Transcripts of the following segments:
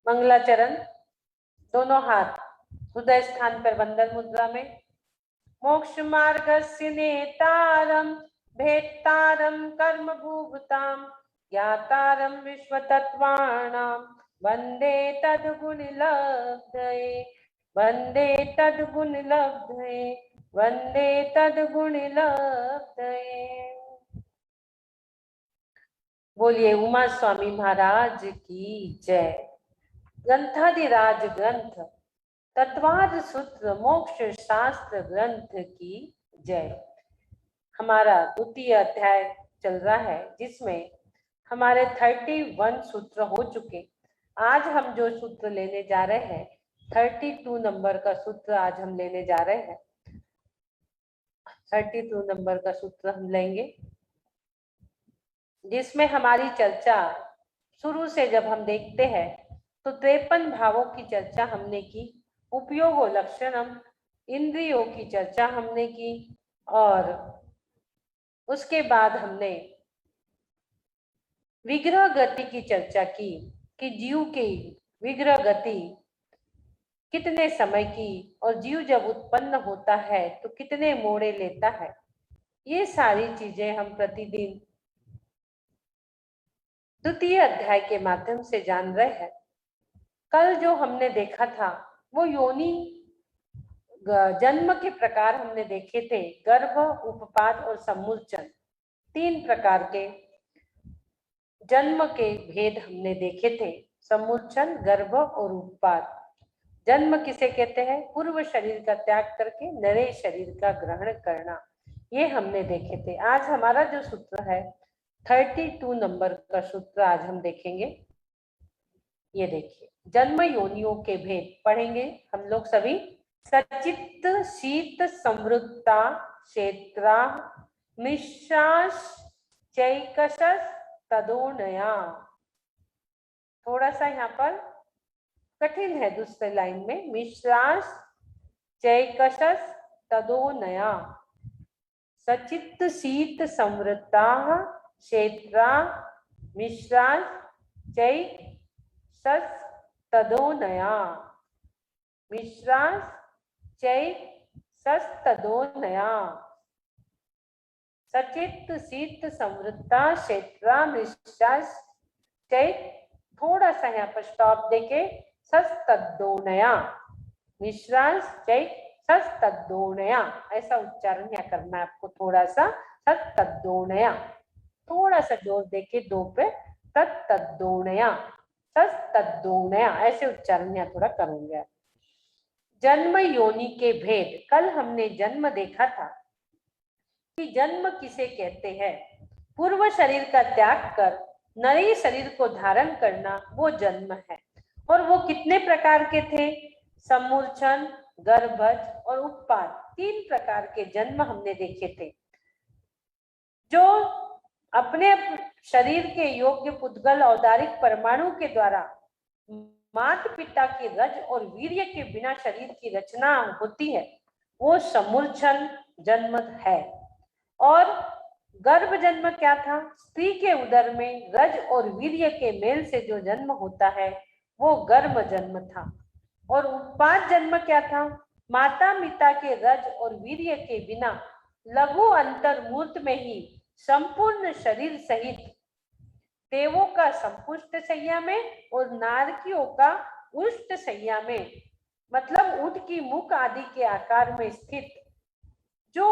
मंगलाचरण, दोनों हाथ हृदय स्थान पर वंदन मुद्रा में। मोक्ष मार्गस्य नेतारं भेत्तारं कर्म भूभुतां ज्ञातारं विश्वतत्त्वानां वन्दे तद्गुणलब्धये, वन्दे तद्गुणलब्धये, वन्दे तद्गुणलब्धये। बोलिए उमा स्वामी महाराज की जय। ग्रंथादिराज ग्रंथ तत्वाद सूत्र मोक्ष शास्त्र ग्रंथ की जय। हमारा द्वितीय अध्याय चल रहा है जिसमें हमारे 31 सूत्र हो चुके। आज हम जो सूत्र लेने जा रहे हैं 32 नंबर का सूत्र आज हम लेने जा रहे हैं। 32 नंबर का सूत्र हम लेंगे जिसमें हमारी चर्चा शुरू से जब हम देखते हैं तो 53 भावों की चर्चा हमने की, उपयोग और लक्षणम इंद्रियों की चर्चा हमने की और उसके बाद हमने विग्रह गति की चर्चा की कि जीव की विग्रह गति कितने समय की और जीव जब उत्पन्न होता है तो कितने मोड़े लेता है। ये सारी चीजें हम प्रतिदिन द्वितीय अध्याय के माध्यम से जान रहे हैं। कल जो हमने देखा था वो योनि जन्म के प्रकार हमने देखे थे, गर्भ, उपपाद और सम्मूर्छन। 3 प्रकार के जन्म के भेद हमने देखे थे, सम्मूर्छन, गर्भ और उपपाद। जन्म किसे कहते हैं? पूर्व शरीर का त्याग करके नए शरीर का ग्रहण करना, ये हमने देखे थे। आज हमारा जो सूत्र है 32 नंबर का सूत्र आज हम देखेंगे। ये देखिए, जन्म योनियों के भेद पढ़ेंगे हम लोग सभी। सचित शीत समृद्धा क्षेत्रा मिश्राश चैकशस तदोनया। थोड़ा सा यहाँ पर कठिन है दूसरे लाइन में, मिश्राश चैकशस तदोनया। सचित शीत समृद्धा क्षेत्रा मिश्राश चैकशस तदोनया। मिश्राश चैकशस तदोनया। सचित शीत समृद्धा क्षेत्रा मिश्राश चैक, थोड़ा सा यहाँ पर स्टॉप देके सस तदोनया, मिश्राश चैक सस तदोनया, ऐसा उच्चारण यहाँ करना है आपको। थोड़ा सा सस तदोनया, थोड़ा सा जोर देके दो पे, तदोनया, सस तदोनया, ऐसे उच्चारण यहाँ थोड़ा करेंगे। जन्म योनि के भेद। कल हमने जन्म देखा था कि जन्म किसे कहते हैं? पूर्व शरीर का त्याग कर नए शरीर को धारण करना वो जन्म है। और वो कितने प्रकार के थे? सम्मूर्छन, गर्भज और उपपाद। 3 प्रकार के जन्म हमने देखे थे। जो अपने शरीर के योग्य पुद्गल औदारिक परमाणु के द्वारा माता पिता के रज और वीर्य के बिना शरीर की रचना होती है, वो सम्मूर्छन जन्म है। और गर्भ जन्म क्या था? स्त्री के उदर में रज और वीर्य के मेल से जो जन्म होता है वो गर्भ जन्म था। और उपपाद जन्म क्या था? माता पिता के रज और वीर्य के बिना लघु अंतर मूर्त में ही संपूर्ण शरीर सहित देवों का संपुष्ट सैया में और नारकियों का उष्ट सैया में, मतलब ऊंट की मुख आदि के आकार में स्थित जो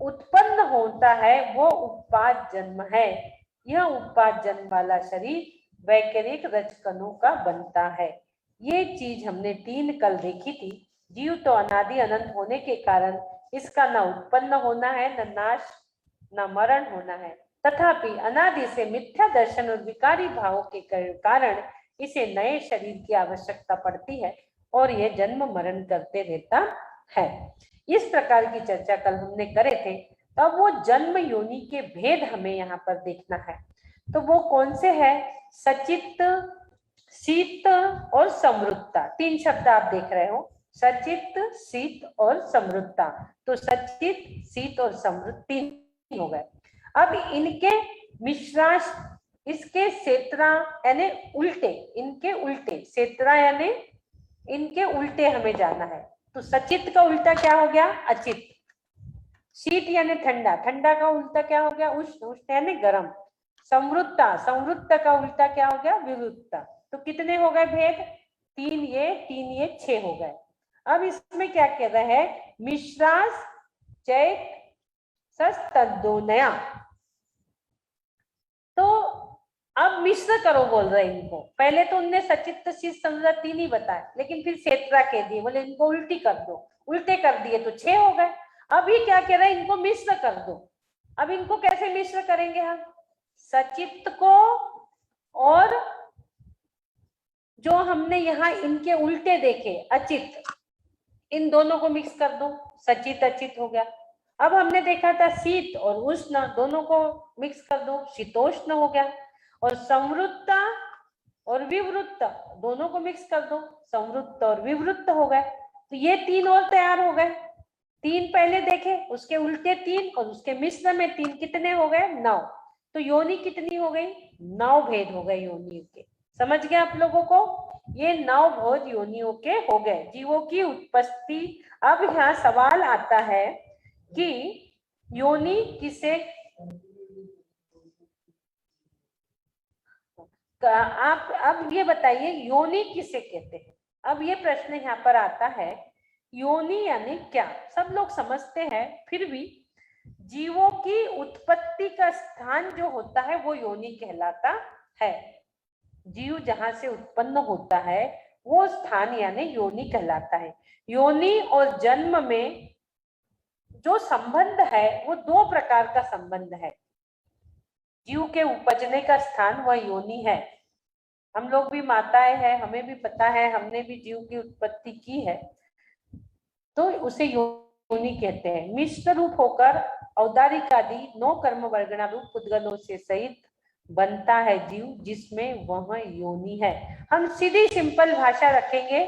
उत्पन्न होता है वो उपपाद जन्म है। यह उपपाद जन्म वाला शरीर वैकरिक रजकणों का बनता है। ये चीज हमने 3 कल देखी थी। जीव तो अनादि अनंत होने के कारण इसका न उत्पन्न होना है, न नाश, न मरण होना है। तथापि अनादि से मिथ्या दर्शन और विकारी भावों के कारण इसे नए शरीर की आवश्यकता पड़ती है और यह जन्म मरण करते रहता है। इस प्रकार की चर्चा कल हमने करे थे। तो अब वो जन्म योनि के भेद हमें यहाँ पर देखना है। तो वो कौन से है? सचित, शीत और समृद्धता। 3 शब्द आप देख रहे हो, सचित, शीत और समृद्धता। तो सचित, शीत और समृद्ध 3 हो गए। अब इनके मिश्राश इसके सेत्रा यानी उल्टे, इनके उल्टे, सेत्रा यानी इनके उल्टे हमें जाना है। तो सचित का उल्टा क्या हो गया? अचित। शीत यानी ठंडा, ठंडा का उल्टा क्या हो गया? उष्ण, उष्ण यानी गर्म। संवृत्ता, संवृत्त का उल्टा क्या हो गया? विवृत्ता। तो कितने हो गए भेद? 3 ये 6 हो गए। अब इसमें क्या कह रहा है? मिश्रास चैत सस्तद्दोनया। तो अब मिश्र करो बोल रहे इनको। पहले तो उनने सचित शीत संवृत्त 3 ही बताए, लेकिन फिर सेत्रा कह दिए, बोले इनको उल्टी कर दो। उल्टे कर दिए तो 6 हो गए। अब ये क्या कह रहा है? इनको मिश्र कर दो। अब इनको कैसे मिश्र करेंगे हम? सचित को और जो हमने यहाँ इनके उल्टे देखे अचित, इन दोनों को मिक्स कर दो, सचित अचित हो गया। अब हमने देखा था शीत और उष्ण, दोनों को मिक्स कर दो, शीतोष्ण हो गया। और संवृत्त और विवृत्त, दोनों को मिक्स कर दो, संवृत्त और विवृत्त हो गए। तो ये 3 और तैयार हो गए। 3 पहले देखे, उसके उल्टे 3 और उसके मिश्र में 3, कितने हो गए? 9। तो योनि कितनी हो गई? 9 भेद हो गए योनियों के। समझ गए आप लोगों को? ये 9 भेद योनियों के हो गए, जीवों की उत्पत्ति। अब यहाँ सवाल आता है कि योनि किसे, आप अब ये बताइए योनि किसे कहते हैं? अब ये प्रश्न यहाँ पर आता है, योनि यानी क्या? सब लोग समझते हैं, फिर भी जीवों की उत्पत्ति का स्थान जो होता है वो योनि कहलाता है। जीव जहां से उत्पन्न होता है वो स्थान यानी योनि कहलाता है। योनि और जन्म में जो संबंध है वो 2 प्रकार का संबंध है। जीव के उपजने का स्थान वह योनि है। हम लोग भी माताएं हैं, हमें भी पता है, हमने भी जीव की उत्पत्ति की है, तो उसे योनि कहते हैं। मिश्र रूप होकर औदारिक आदि 9 कर्म वर्गणा रूप पुद्गलों से सहित बनता है जीव, जिसमें वह योनि है। हम सीधी सिंपल भाषा रखेंगे,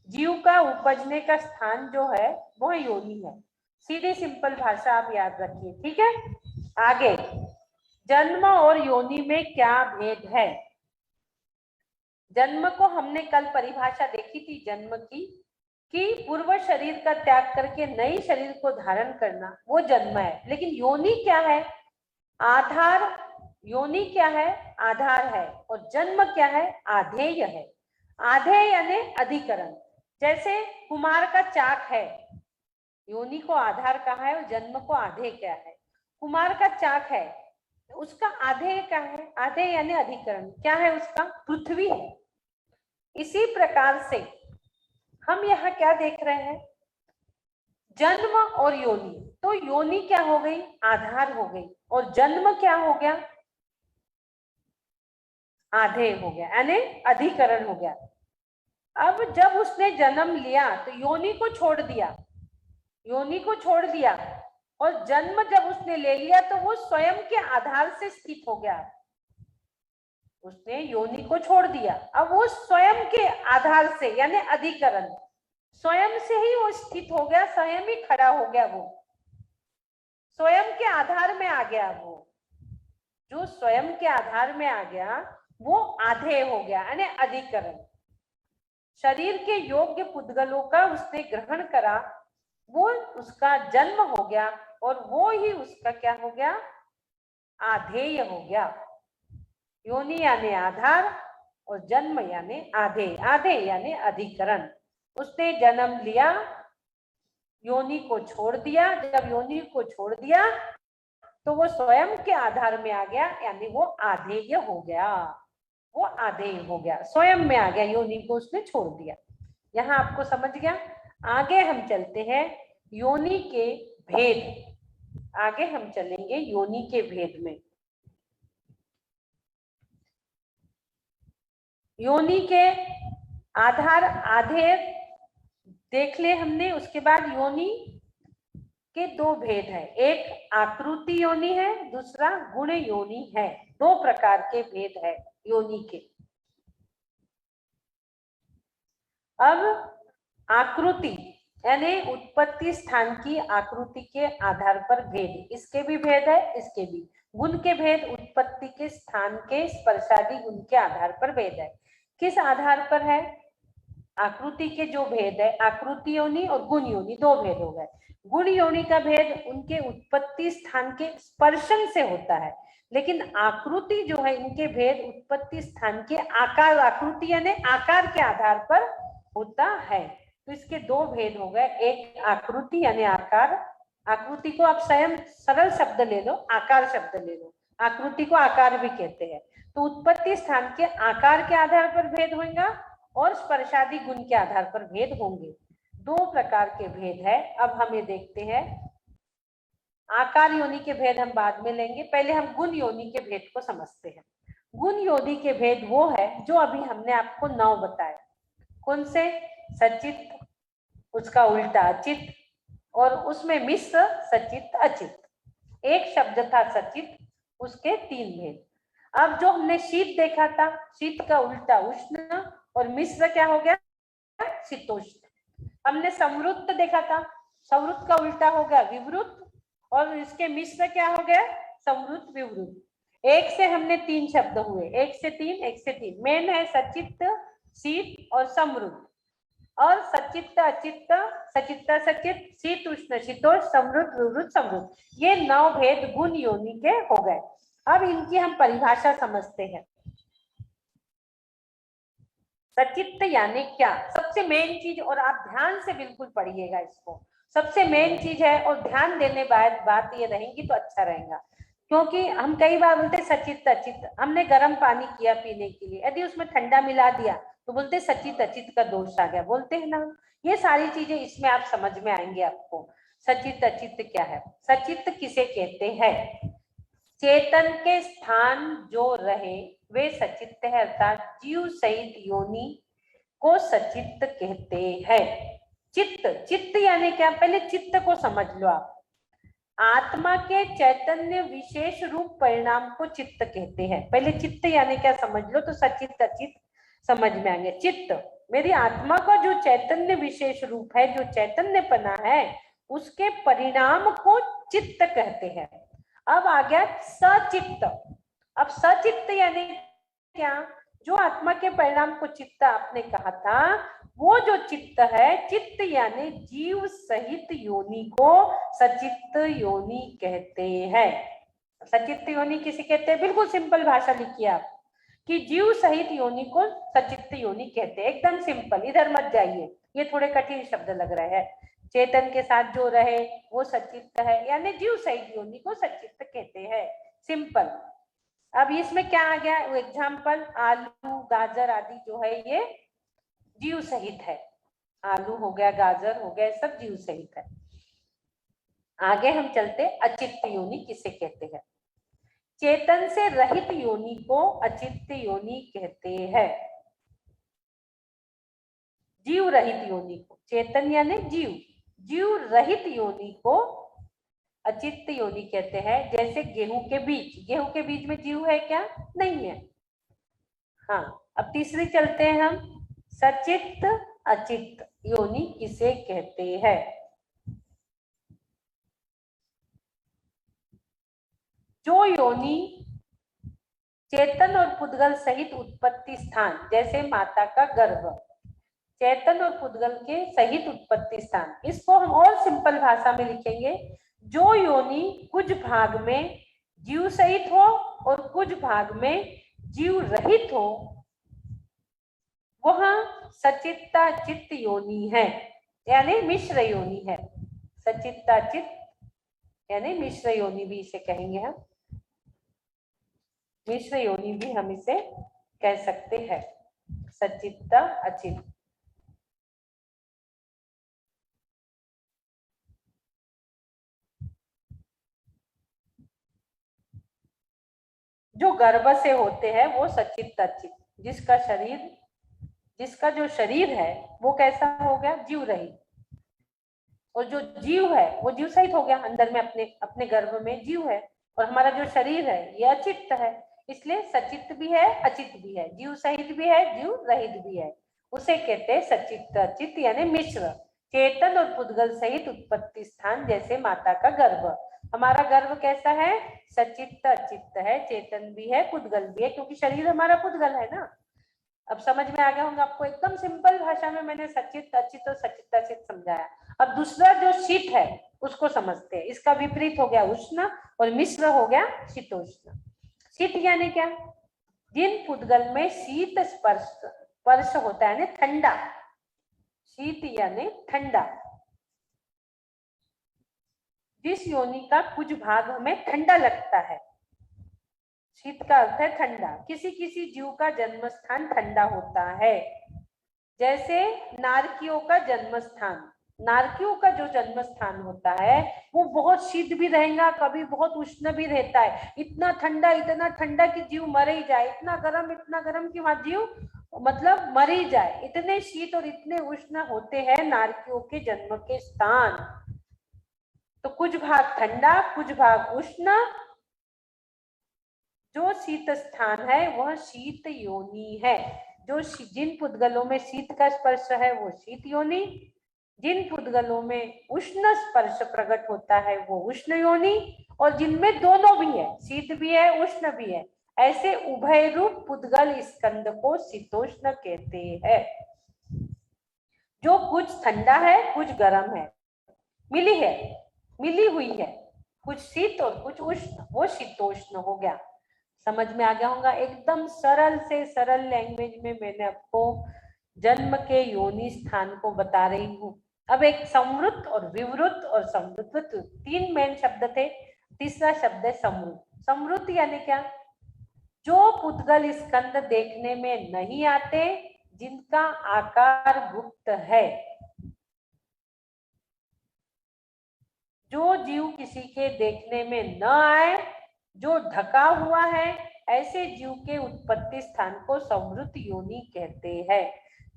जीव का उपजने का स्थान जो है वह योनि है। सीधी सिंपल भाषा आप याद रखिए, ठीक है। आगे, जन्म और योनि में क्या भेद है? जन्म को हमने कल परिभाषा देखी थी जन्म की, कि पूर्व शरीर का त्याग करके नई शरीर को धारण करना, वो जन्म है। लेकिन योनि क्या है? आधार। योनि क्या है? आधार है। और जन्म क्या है? आधेय है। आधेय यानी अधिकरण। जैसे कुमार का चाक है, योनि को आधार कहा है और जन्म को आधेय क्या है? कुमार का चाक है, उसका आधेय क्या है? आधेय यानी अधिकरण क्या है उसका? पृथ्वी है। इसी प्रकार से हम यहाँ क्या देख रहे हैं? जन्म और योनि। तो योनि क्या हो गई? आधार हो गई। और जन्म क्या हो गया? आधेय हो गया, यानी अधिकरण हो गया। अब जब उसने जन्म लिया तो योनि को छोड़ दिया, योनि को छोड़ दिया, और जन्म जब उसने ले लिया तो वो स्वयं के आधार से स्थित हो गया। उसने योनि को छोड़ दिया, अब वो स्वयं के आधार से यानी अधिकरण, स्वयं से ही वो स्थित हो गया, स्वयं ही खड़ा हो गया, वो स्वयं के आधार में आ गया। वो जो स्वयं के आधार में आ गया वो आधेय हो गया, यानी अधिकरण। शरीर के योग्य पुद्गलों का उसने ग्रहण करा, वो उसका जन्म हो गया, और वो ही उसका क्या हो गया? आधेय हो गया। योनि यानी आधार और जन्म यानी आधेय। आधेय यानी अधिकरण। उसने जन्म लिया, योनि को छोड़ दिया, जब योनि को छोड़ दिया तो वो स्वयं के आधार में आ गया, यानी वो आधेय हो गया। वो आधेय हो गया, स्वयं में आ गया, योनि को उसने छोड़ दिया। यहाँ आपको समझ गया? आगे हम चलते हैं योनि के भेद। आगे हम चलेंगे योनि के भेद में। योनि के आधार आधेय देख ले हमने। उसके बाद योनि के 2 भेद है, एक आकृति योनि है, दूसरा गुण योनि है। 2 प्रकार के भेद है योनि के। अब आकृति यानी उत्पत्ति स्थान की आकृति के आधार पर भेद, इसके भी भेद है, इसके भी। गुण के भेद उत्पत्ति के स्थान के स्पर्शादि गुण के आधार पर भेद है। किस आधार पर है? आकृति के जो भेद है, आकृति योनि और गुण योनि, दो भेद हो गए। गुण योनि का भेद उनके उत्पत्ति स्थान के स्पर्शन से होता है, लेकिन आकृति जो है इनके भेद उत्पत्ति स्थान के आकार, आकृति यानी आकार के आधार पर होता है। तो इसके दो भेद हो गए, एक आकृति यानी आकार, आकृति को आप स्वयं सरल शब्द ले लो, आकार शब्द ले लो, आकृति को आकार भी कहते हैं। तो उत्पत्ति स्थान के आकार के आधार पर भेद होगा और स्पर्शादि गुण के आधार पर भेद होंगे। दो प्रकार के भेद है। अब हम ये देखते हैं, आकार योनि के भेद हम बाद में लेंगे, पहले हम गुण योनि के भेद को समझते हैं। गुण योनि के भेद वो है जो अभी हमने आपको 9 बताए। कौन से? सचित, उसका उल्टा अचित, और उसमें मिश्र, सचित, अचित। एक शब्द था सचित, उसके 3 भेद। अब जो हमने शीत देखा था, शीत का उल्टा उष्ण और मिश्र क्या हो गया? शीतोष्ण। हमने संवृत्त देखा था, संवृत्त का उल्टा हो गया विवृत और इसके मिश्र क्या हो गया? संवृत्त विवृत। एक से हमने 3 शब्द हुए, 1 से 3, 1 से 3। मेन है सचित्त, शीत और समृद्ध, और सचित्त, अचित्त, सचित्त, सचित, शीत, उष्ण, शीतोष्ण, समृद्ध, विवृत, समृद्ध। ये 9 भेद गुण योनि के हो गए। अब इनकी हम परिभाषा समझते हैं। सचित्त यानी क्या? सबसे मेन चीज, और आप ध्यान से बिल्कुल पढ़िएगा इसको, सबसे मेन चीज है और ध्यान देने बात ये रहेगी तो अच्छा रहेगा। क्योंकि हम कई बार बोलते सचित्त अचित्त, हमने गर्म पानी किया पीने के लिए, यदि उसमें ठंडा मिला दिया तो बोलते सचित्त अचित्त का दोष आ गया, बोलते हैं ना। ये सारी चीजें इसमें आप समझ में आएंगे आपको। सचित्त अचित्त क्या है? सचित्त किसे कहते हैं? चेतन के स्थान जो रहे वे सचित्त है, अर्थात जीव सहित योनि को सचित्त कहते हैं। चित्त, चित्त यानी क्या? पहले चित्त को समझ लो आप। आत्मा के चैतन्य विशेष रूप परिणाम को चित्त कहते हैं। पहले चित्त यानी क्या समझ लो तो सचित्त अचित्त समझ में आएंगे। चित्त मेरी आत्मा का जो चैतन्य विशेष रूप है, जो चैतन्यपना है, उसके परिणाम को चित्त कहते हैं। अब आ गया सचित्त। अब सचित्त यानी क्या? जो आत्मा के परिणाम को चित्त आपने कहा था, वो जो चित्त है, चित्त यानी जीव सहित योनि को सचित्त योनि कहते हैं। सचित्त योनि किसे कहते हैं? बिल्कुल सिंपल भाषा लिखिए आप कि जीव सहित योनि को सचित्त योनि कहते हैं। एकदम सिंपल, इधर मत जाइए, ये थोड़े कठिन शब्द लग रहे हैं। चेतन के साथ जो रहे वो सचित्त है, यानी जीव सहित योनि को सचित्त कहते हैं। सिंपल। अब इसमें क्या आ गया? एग्जाम्पल, आलू, गाजर आदि जो है ये जीव सहित है। आलू हो गया, गाजर हो गया, सब जीव सहित है। आगे हम चलते, अचित्त योनि किसे कहते हैं? चेतन से रहित योनि को अचित्त योनि कहते हैं। जीव रहित योनि को, चेतन यानी जीव, जीव रहित योनि को अचित्त योनि कहते हैं। जैसे गेहूं के बीज, गेहूं के बीज में जीव है क्या? नहीं है। हाँ, अब तीसरी चलते हैं हम, सचित्त अचित्त योनि किसे कहते हैं? जो योनि चेतन और पुद्गल सहित उत्पत्ति स्थान, जैसे माता का गर्भ, चेतन और पुद्गल के सहित उत्पत्ति स्थान, इसको हम और सिंपल भाषा में लिखेंगे, जो योनि कुछ भाग में जीव सहित हो और कुछ भाग में जीव रहित हो, वह सचित्ताचित्त योनि है, यानी मिश्र योनि है। सचित्ताचित्त यानी मिश्र योनि भी इसे कहेंगे हम, मिश्र योनि भी हम इसे कह सकते हैं। सचित्ता अचित्त। जो गर्भ से होते हैं वो सचित्त अचित्त, जिसका शरीर, जिसका जो शरीर है वो कैसा हो गया? जीव रहित, और जो जीव है वो जीव सहित हो गया, अंदर में अपने अपने गर्भ में जीव है, और हमारा जो शरीर है ये अचित्त है, इसलिए सचित्त भी है अचित्त भी है, जीव सहित भी है जीव रहित भी है, उसे कहते हैं सचित्त अचित्त यानी मिश्र। चेतन और पुद्गल सहित उत्पत्ति स्थान, जैसे माता का गर्भ। हमारा गर्भ कैसा है? सचित्त अचित्त है, चेतन भी है, पुद्गल भी है, क्योंकि शरीर हमारा पुद्गल है ना। अब समझ में आ गया होगा आपको, एकदम सिंपल भाषा में मैंने सचित्त अचित्त और सचित्ताचित्त समझाया। अब दूसरा जो शीत है उसको समझते हैं। इसका विपरीत हो गया उष्ण और मिश्र हो गया शीतोष्ण। शीत यानी क्या? जिन पुद्गल में शीत स्पर्श होता है ना, ठंडा। शीत यानी ठंडा। जिस योनि का कुछ भाग हमें ठंडा लगता है। शीत का अर्थ है ठंडा। किसी किसी जीव का जन्म स्थान ठंडा होता है, जैसे नारकियों का जन्म स्थान। नारकियों का जो जन्म स्थान होता है वो बहुत शीत भी रहेगा, कभी बहुत उष्ण भी रहता है। इतना ठंडा कि जीव मर ही जाए, इतना गर्म कि वहां जीव मतलब मर ही जाए। इतने शीत और इतने उष्ण होते हैं नारकियों के जन्म के स्थान। तो कुछ भाग ठंडा, कुछ भाग उष्ण। जो शीत स्थान है वह शीत योनि है। जो जिन पुद्गलों में शीत का स्पर्श है वो शीत योनि, जिन पुद्गलों में उष्ण स्पर्श प्रकट होता है वो उष्ण योनि, और जिनमें दोनों भी है, शीत भी है उष्ण भी है, ऐसे उभय रूप पुद्गल स्कंद को शीतोष्ण कहते हैं। जो कुछ ठंडा है कुछ गर्म है, मिली हुई है, कुछ शीत और कुछ उष्ण, वो शीतोष्ण हो गया। समझ में आ गया होगा। एकदम सरल से सरल लैंग्वेज में मैंने आपको जन्म के योनि स्थान को बता रही हूँ। अब एक संवृत और विवृत और समृत, तीन मेन शब्द थे। तीसरा शब्द है समृत। समृत यानी क्या? जो पुद्गल स्कंद देखने में नहीं आते, जिनका आकार गुप्त है। जो जीव किसी के देखने में न आए, जो ढका हुआ है, ऐसे जीव के उत्पत्ति स्थान को समृत योनि कहते हैं।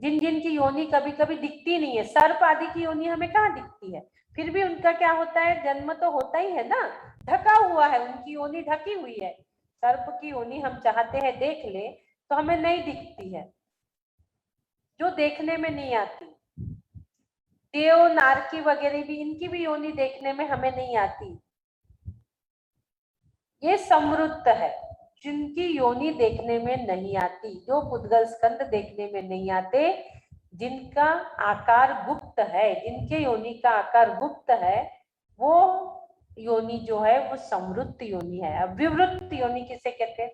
जिन जिन की योनि कभी कभी दिखती नहीं है, सर्प आदि की योनि हमें कहाँ दिखती है, फिर भी उनका क्या होता है? जन्म तो होता ही है ना, ढका हुआ है, उनकी योनि ढकी हुई है। सर्प की योनि हम चाहते हैं देख ले तो हमें नहीं दिखती है, जो देखने में नहीं आती। देव, नारकी वगैरह भी, इनकी भी योनि देखने में हमें नहीं आती। ये समृत है, जिनकी योनि देखने में नहीं आती, जो पुद्गल स्कंद देखने में नहीं आते, जिनका आकार गुप्त है, जिनके योनि का आकार गुप्त है, वो योनि जो है वो समृत योनि है। अब विवृत योनि किसे कहते हैं?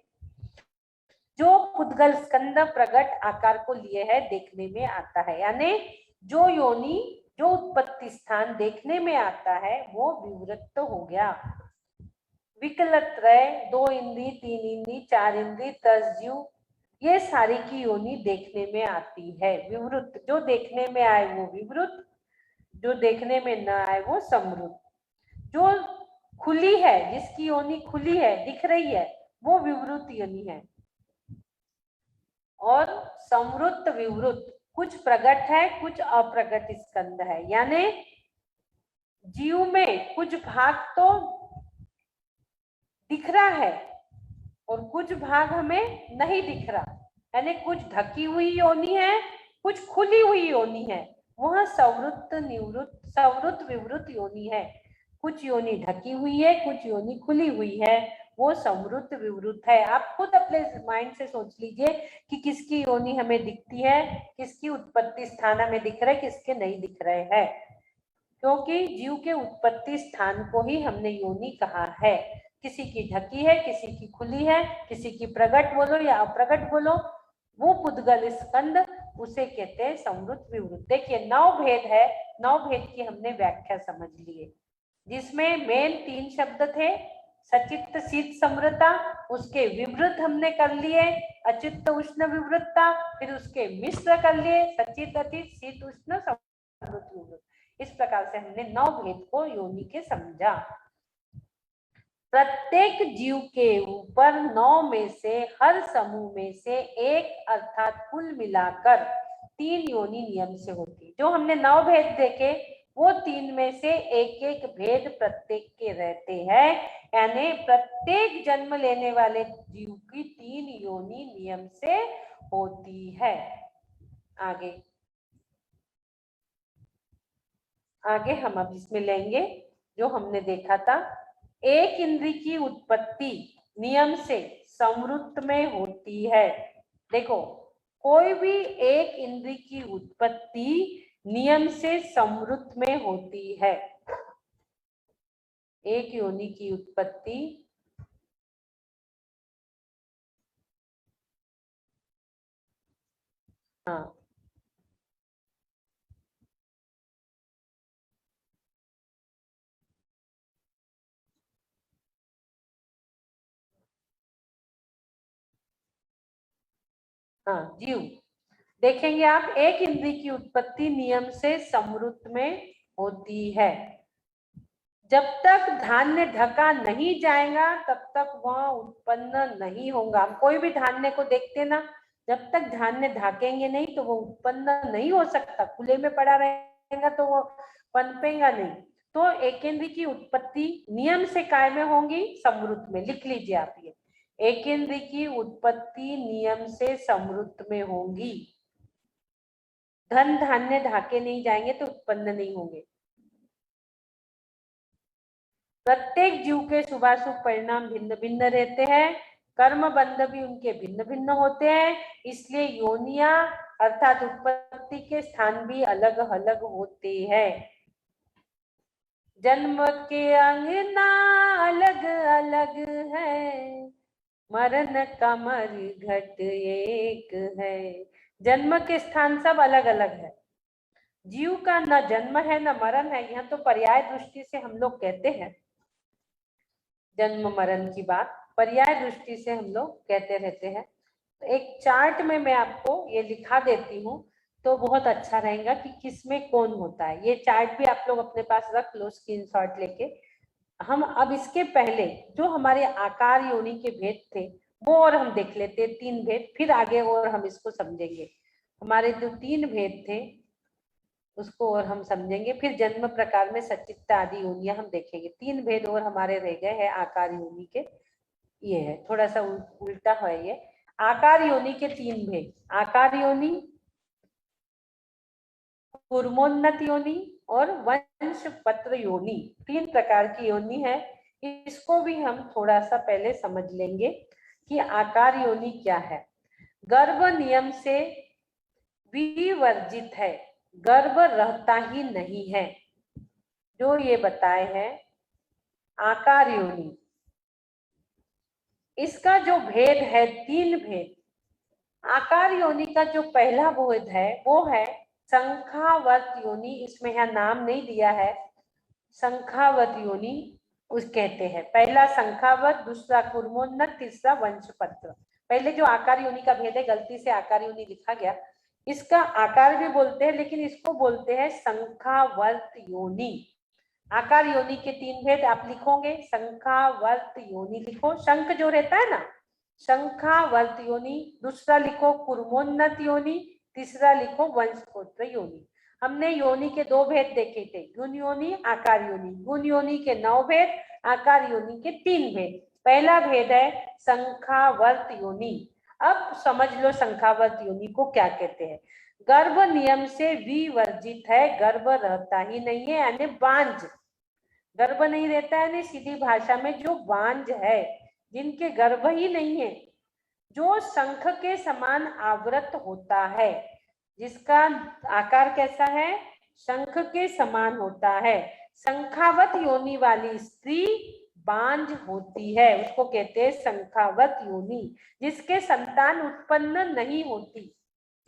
जो पुद्गल स्कंद प्रगट आकार को लिए है, देखने में आता है, यानी जो योनि, जो उत्पत्ति स्थान देखने में आता है वो विवृत हो गया। विकलत्रय, 2 इंद्री, 3 इंद्री, 4 इंद्री, 10 जीव, ये सारी की योनि देखने में आती है। विवृत, जो देखने में आए वो विवृत, जो देखने में न आए वो समृत। जो खुली है, जिसकी योनि खुली है, दिख रही है, वो विवृत योनि है। और समृत विवृत, कुछ प्रकट है कुछ अप्रकट स्कंद है, यानी जीव में कुछ भाग तो दिख रहा है और कुछ भाग हमें नहीं दिख रहा, यानी कुछ ढकी हुई योनि है, कुछ खुली हुई योनि है, वह सवृत निवृत्त, सवृत विवृत योनि है। कुछ योनि ढकी हुई है, कुछ योनि खुली हुई है, वो समृत विवृत है। आप खुद अपने माइंड से सोच लीजिए कि किसकी योनि हमें दिखती है, किसकी उत्पत्ति स्थान हमें दिख रहा है, किसके नहीं दिख रहे हैं, क्योंकि जीव के उत्पत्ति स्थान को ही हमने योनि कहा है। किसी की ढकी है, किसी की खुली है, किसी की प्रकट बोलो या अप्रकट बोलो, वो पुद्गल स्कंद, उसे कहते हैं समृत विवृत। देखिए 9 भेद है, 9 भेद की हमने व्याख्या समझ लिए, जिसमें मेन 3 शब्द थे, सचित्त शीत समृता, उसके विवृत हमने कर लिए, अचित्त उष्ण विवृतता, फिर उसके मिश्र कर लिए, सचित अचित शीत उष्ण समृत विवृत। इस प्रकार से हमने 9 भेद को योनि के समझा। प्रत्येक जीव के ऊपर 9 में से हर समूह में से एक अर्थात कुल मिलाकर 3 योनि नियम से होती। जो हमने 9 भेद देखे वो 3 में से एक एक भेद प्रत्येक के रहते हैं, यानी प्रत्येक जन्म लेने वाले जीव की 3 योनि नियम से होती है। आगे हम अब इसमें लेंगे जो हमने देखा था एक इंद्री की उत्पत्ति नियम से संवृत्त में होती है। देखो, कोई भी एक इंद्री की उत्पत्ति नियम से संवृत्त में होती है। एक योनि की उत्पत्ति हाँ हाँ जीव देखेंगे आप, एक इंद्री की उत्पत्ति नियम से समृद्ध में होती है। जब तक धान्य ढका नहीं जाएगा तब तक वह उत्पन्न नहीं होगा। हम कोई भी धान्य को देखते ना, जब तक धान्य ढकेंगे नहीं तो वो उत्पन्न नहीं हो सकता। खुले में पड़ा रहेगा तो वो पनपेगा नहीं। तो एकेंद्री की उत्पत्ति नियम से काय में होंगी? समृद्ध में। लिख लीजिए आप ये, एकेंद्री की उत्पत्ति नियम से समृद्ध में होंगी। धन धान्य ढाके नहीं जाएंगे तो उत्पन्न नहीं होंगे। प्रत्येक जीव के शुभाशुभ परिणाम भिन्न भिन्न रहते हैं, कर्म बंध भी उनके भिन्न भिन्न होते हैं, इसलिए योनिया अर्थात उत्पत्ति के स्थान भी अलग अलग होते हैं। जन्म के अंगना अलग अलग है, मरण का मरघट एक है। जन्म के स्थान सब अलग अलग है। जीव का न जन्म है न मरण है। यह तो पर्याय दृष्टि से हम लोग कहते हैं, जन्म मरण की बात पर्याय दृष्टि से हम लोग कहते रहते हैं। तो एक चार्ट में मैं आपको ये लिखा देती हूँ तो बहुत अच्छा रहेगा कि किसमें कौन होता है। ये चार्ट भी आप लोग अपने पास रख लो स्क्रीनशॉट लेके। हम अब इसके पहले जो हमारे आकार योनि के भेद थे वो और हम देख लेते हैं, 3 भेद, फिर आगे और हम इसको समझेंगे। हमारे जो 3 भेद थे उसको और हम समझेंगे, फिर जन्म प्रकार में सचित्त आदि योनियां हम देखेंगे। 3 भेद और हमारे रह गए हैं आकार योनि के। ये है थोड़ा सा उल्टा है ये। आकार योनि के 3 भेद, आकार योनि, कूर्मोन्नत योनि और वंश पत्र योनि। 3 प्रकार की योनि है। इसको भी हम थोड़ा सा पहले समझ लेंगे कि आकार योनि क्या है। गर्भ नियम से विवर्जित है, गर्भ रहता ही नहीं है। जो ये बताए हैं आकार योनि, इसका जो भेद है 3 भेद। आकार योनि का जो पहला भेद है वो है संख्यावत योनि। इसमें यहाँ नाम नहीं दिया है, संख्यावत योनि उस कहते हैं। पहला संख्यावत, दूसरा कूर्मोन्नत, तीसरा वंशपत्र। पहले जो आकार योनि का भेद है, गलती से आकार योनि लिखा गया, इसका आकार भी बोलते हैं लेकिन इसको बोलते हैं संख्यावर्त योनि। आकार योनि के 3 भेद आप लिखोगे, संख्यावर्त योनि लिखो, शंख जो रहता है ना, संख्यावर्त योनि। दूसरा लिखो कूर्मोन्नत योनि, तीसरा लिखो वंशपुत्र योनि। हमने योनि के 2 भेद देखे थे, गुण योनि, आकार योनि। गुण योनि के 9 भेद, आकार योनि के 3 भेद। पहला भेद है संख्यावर्त योनि। अब समझ लो संख्यावर्त योनि को क्या कहते हैं। गर्भ नियम से विवर्जित है, गर्भ रहता ही नहीं है, यानी बांझ। गर्भ नहीं रहता है, यानी सीधी भाषा में जो बांझ है, जिनके गर्भ ही नहीं है, जो शंख के समान आवृत होता है, जिसका आकार कैसा है, शंख के समान होता है। शंखावत योनि वाली स्त्री बांझ होती है, उसको कहते हैं शंखावत योनि, जिसके संतान उत्पन्न नहीं होती।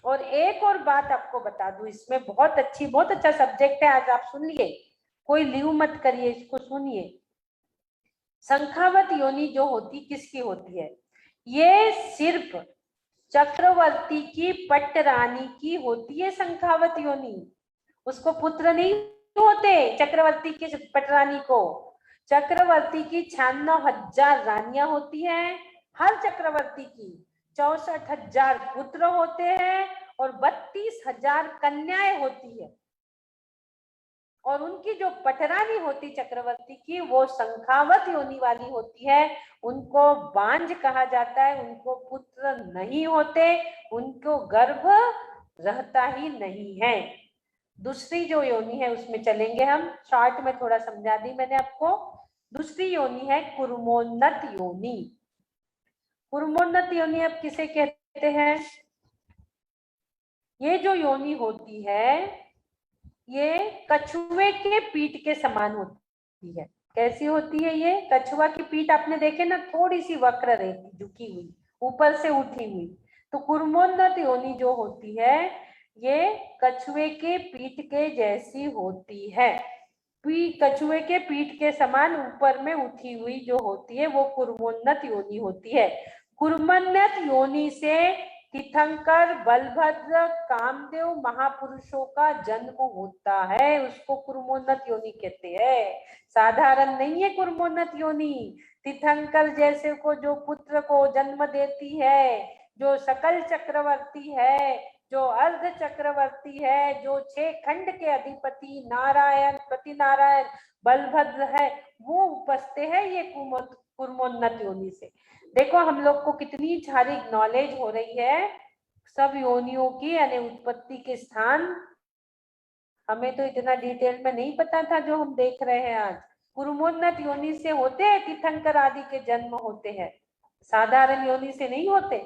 और एक और बात आपको बता दूं, इसमें बहुत अच्छा सब्जेक्ट है, आज आप सुन लिए, कोई लीव मत करिए, इसको सुनिए। शंखावत योनि जो होती किसकी होती है? ये सिर्फ चक्रवर्ती की पट्टरानी की होती है शंखावत योनि। उसको पुत्र नहीं होते चक्रवर्ती की पटरानी को। चक्रवर्ती की 96,000 रानियां होती हैं, हर चक्रवर्ती की 64,000 पुत्र होते हैं और 32,000 कन्याएं होती है। और उनकी जो पटरानी होती चक्रवर्ती की, वो शंखावत योनि वाली होती है। उनको बांझ कहा जाता है, उनको पुत्र नहीं होते, उनको गर्भ रहता ही नहीं है। दूसरी जो योनि है उसमें चलेंगे हम, शॉर्ट में थोड़ा समझा दी मैंने आपको। दूसरी योनि है कुर्मोन्नत योनि। कुर्मोन्नत योनि अब किसे कहते हैं? ये जो योनि होती है ये कछुए के पीठ के समान होती है। कैसी होती है ये? कछुआ की पीठ आपने देखे ना, थोड़ी सी वक्र रहती, झुकी हुई, ऊपर से उठी हुई। तो कुर्मोन्नत योनि जो होती है ये कछुए के पीठ के जैसी होती है। कछुए के पीठ के समान ऊपर में उठी हुई जो होती है वो कुर्मोन्नत योनि होती है। कुर्मोन्नत योनि से तीर्थंकर, बलभद्र, कामदेव महापुरुषों का जन्म होता है, उसको कुर्मोन्नत योनि कहते हैं। साधारण नहीं है कुर्मोन्नत योनि। तीर्थंकर जैसे को जो पुत्र को जन्म देती है, जो सकल चक्रवर्ती है, जो अर्ध चक्रवर्ती है, जो 6 खंड के अधिपति नारायण, पति नारायण, बलभद्र है, वो उपजते हैं ये कुर्मोन्नत योनि से। देखो हम लोग को कितनी सारी नॉलेज हो रही है सब योनियों की, यानी उत्पत्ति के स्थान। हमें तो इतना डिटेल में नहीं पता था जो हम देख रहे हैं आज। कुर्मोन्नत योनि से होते हैं तीर्थंकर आदि के जन्म होते हैं, साधारण योनि से नहीं होते।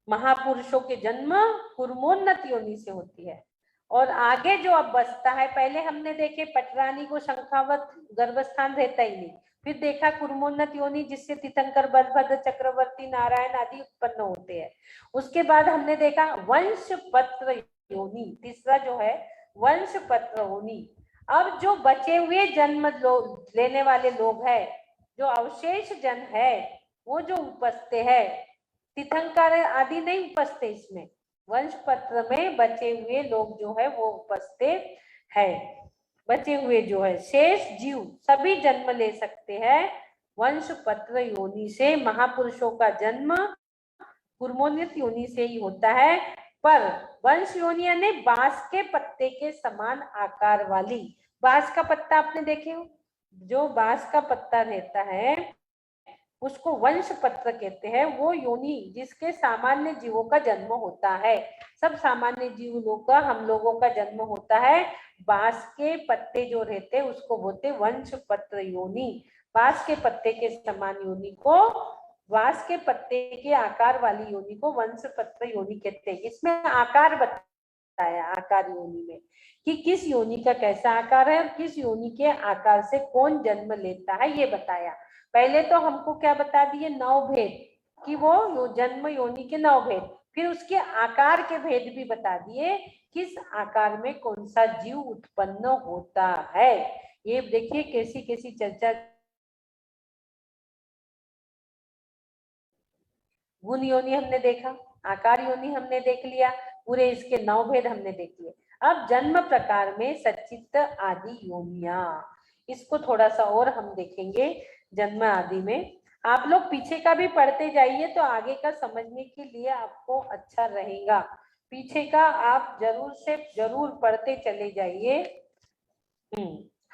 महापुरुषों के जन्म कुर्मोन्नत योनि से होती है। और आगे जो अब बचता है, पहले हमने देखे पटरानी को शंखावत गर्भस्थान रहता ही नहीं, फिर देखा कुर्मोन्नत योनि जिससे तीर्थंकर, बलभद्र, चक्रवर्ती, नारायण आदि उत्पन्न होते हैं। उसके बाद हमने देखा वंश पत्र योनि, तीसरा जो है वंश पत्र योनि। अब जो बचे हुए जन्म लेने वाले लोग हैं, जो अवशेष जन है, वो जो उपजते हैं, तीर्थंकर आदि नहीं उपजते इसमें, वंश पत्र में बचे हुए लोग जो है वो उपजते हैं। बचे हुए जो है शेष जीव सभी जन्म ले सकते हैं वंश पत्र योनि से। महापुरुषों का जन्म कुर्मोन्नत योनि से ही होता है। पर वंश योनि यानी बांस के पत्ते के समान आकार वाली, बांस का पत्ता आपने देखे हो, जो बांस का पत्ता रहता है उसको वंश पत्र कहते हैं। वो योनि जिसके सामान्य जीवों का जन्म होता है, सब सामान्य जीव लोग का, हम लोगों का जन्म होता है। बांस के पत्ते जो रहते हैं उसको बोलते वंश पत्र योनि। बांस के पत्ते के समान योनि को, बांस के पत्ते के आकार वाली योनि को वंश पत्र योनि कहते हैं। इसमें आकार बताया, आकार योनि में कि किस योनि का कैसा आकार है और किस योनि के आकार से कौन जन्म लेता है ये बताया। पहले तो हमको क्या बता दिए, 9 भेद, कि वो जन्म योनि के 9 भेद, फिर उसके आकार के भेद भी बता दिए, किस आकार में कौन सा जीव उत्पन्न होता है। ये देखिए कैसी कैसी चर्चा। गुण योनि हमने देखा, आकार योनि हमने देख लिया, पूरे इसके 9 भेद हमने देख लिए। अब जन्म प्रकार में सचित्त आदि योनिया, इसको थोड़ा सा और हम देखेंगे। जन्म आदि में आप लोग पीछे का भी पढ़ते जाइए तो आगे का समझने के लिए आपको अच्छा रहेगा। पीछे का आप जरूर से जरूर पढ़ते चले जाइए।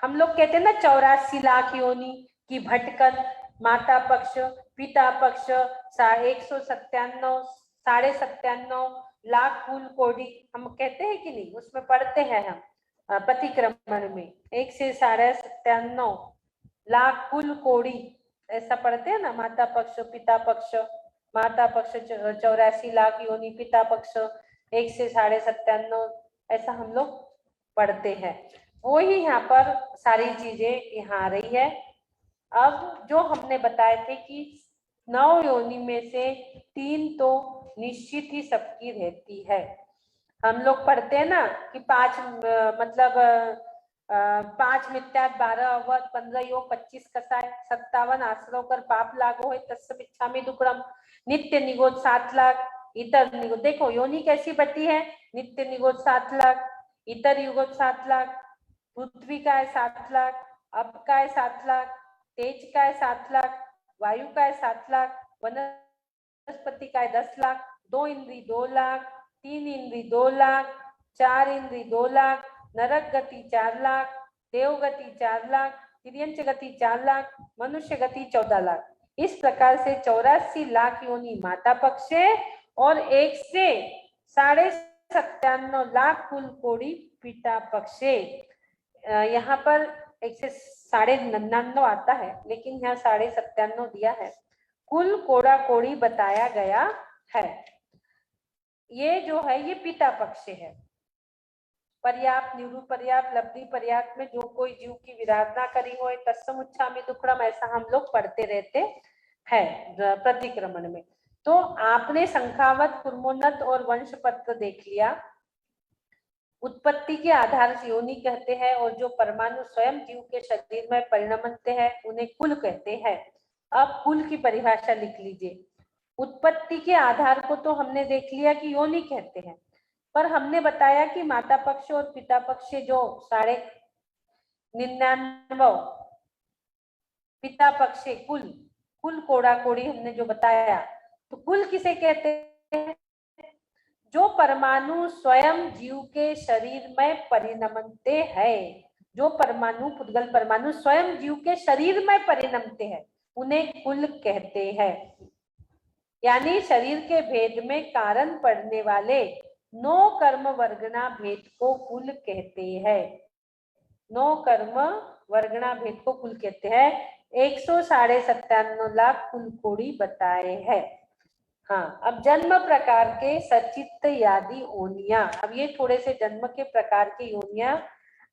हम लोग कहते हैं ना 84 लाख योनि की भटकन, माता पक्ष, पिता पक्ष, 197, 97.5 लाख कुल कोटि, हम कहते हैं कि नहीं, उसमें पढ़ते हैं हम प्रतिक्रमण में 1 से 97.5 लाख कुल कोड़ी, ऐसा पढ़ते हैं ना। माता पक्ष, पिता पक्ष, माता पक्ष 84 लाख योनि, पिता पक्ष 1 से 97.5, ऐसा हम लोग पढ़ते हैं। वही यहाँ पर सारी चीजें यहाँ आ रही है। अब जो हमने बताए थे कि 9 योनि में से 3 तो निश्चित ही सबकी रहती है। हम लोग पढ़ते हैं ना कि 5 मतलब 5 मिथ्या, 12 अवध, 15 योग, 25 कसाय, 57 आश्रव कर पाप लागो है, तत्समिच्छामि दुक्कड़म, नित्य निगोद 7 लाख, इतर निगोद। देखो योनि कैसी बटी है, नित्य निगोद 7 लाख, इतर युगोद 7 लाख, पृथ्वी का है 7 लाख, अप का है 7 लाख, तेज का है 7 लाख, वायु का है 7 लाख, वनस्पति का है 10 लाख, 2 इंद्री 2 लाख, 3 इंद्री 2 लाख, 4 इंद्री 2 लाख, नरक गति 4 लाख, देव गति 4 लाख, तिर्यंच गति 4 लाख, मनुष्य गति 14 लाख। इस प्रकार से 84 लाख योनि माता पक्ष से और 1 से 97.5 लाख कुल कोड़ी पिता पक्ष से। यहाँ पर 1 से 99.5 आता है, लेकिन यहाँ 97.5 दिया है। कुल कोड़ा कोड़ी बताया गया है। ये जो है ये पिता पक्ष है। पर्याप्त, निरूपर्याप्त, लब्धि पर्याप्त में जो कोई जीव की विराधना करी हो, तत्सम उच्छामि दुक्कड़म, ऐसा हम लोग पढ़ते रहते हैं प्रतिक्रमण में। तो आपने संखावत, कुर्मोन्नत और वंश पत्र देख लिया। उत्पत्ति के आधार से योनि कहते हैं, और जो परमाणु स्वयं जीव के शरीर में परिणमते हैं उन्हें कुल कहते हैं। अब कुल की परिभाषा लिख लीजिए। उत्पत्ति के आधार को तो हमने देख लिया कि योनि कहते हैं, पर हमने बताया कि माता पक्ष और पिता पक्ष जो 99.5, पिता पक्ष कुल, कुल कोड़ा कोड़ी हमने जो बताया, तो कुल किसे कहते हैं? जो परमाणु स्वयं जीव के शरीर में परिणमते हैं, जो परमाणु, पुद्गल परमाणु स्वयं जीव के शरीर में परिणमते हैं, उन्हें कुल कहते हैं। यानी शरीर के भेद में कारण पड़ने वाले 9 कर्म वर्गना भेद को कुल कहते हैं। 9 कर्म वर्गना भेद को कुल कहते हैं। 197.5 लाख कुल कोड़ी बताए हैं। हाँ, अब जन्म प्रकार के सचित्त यादि योनियां। अब ये थोड़े से जन्म के प्रकार की योनियां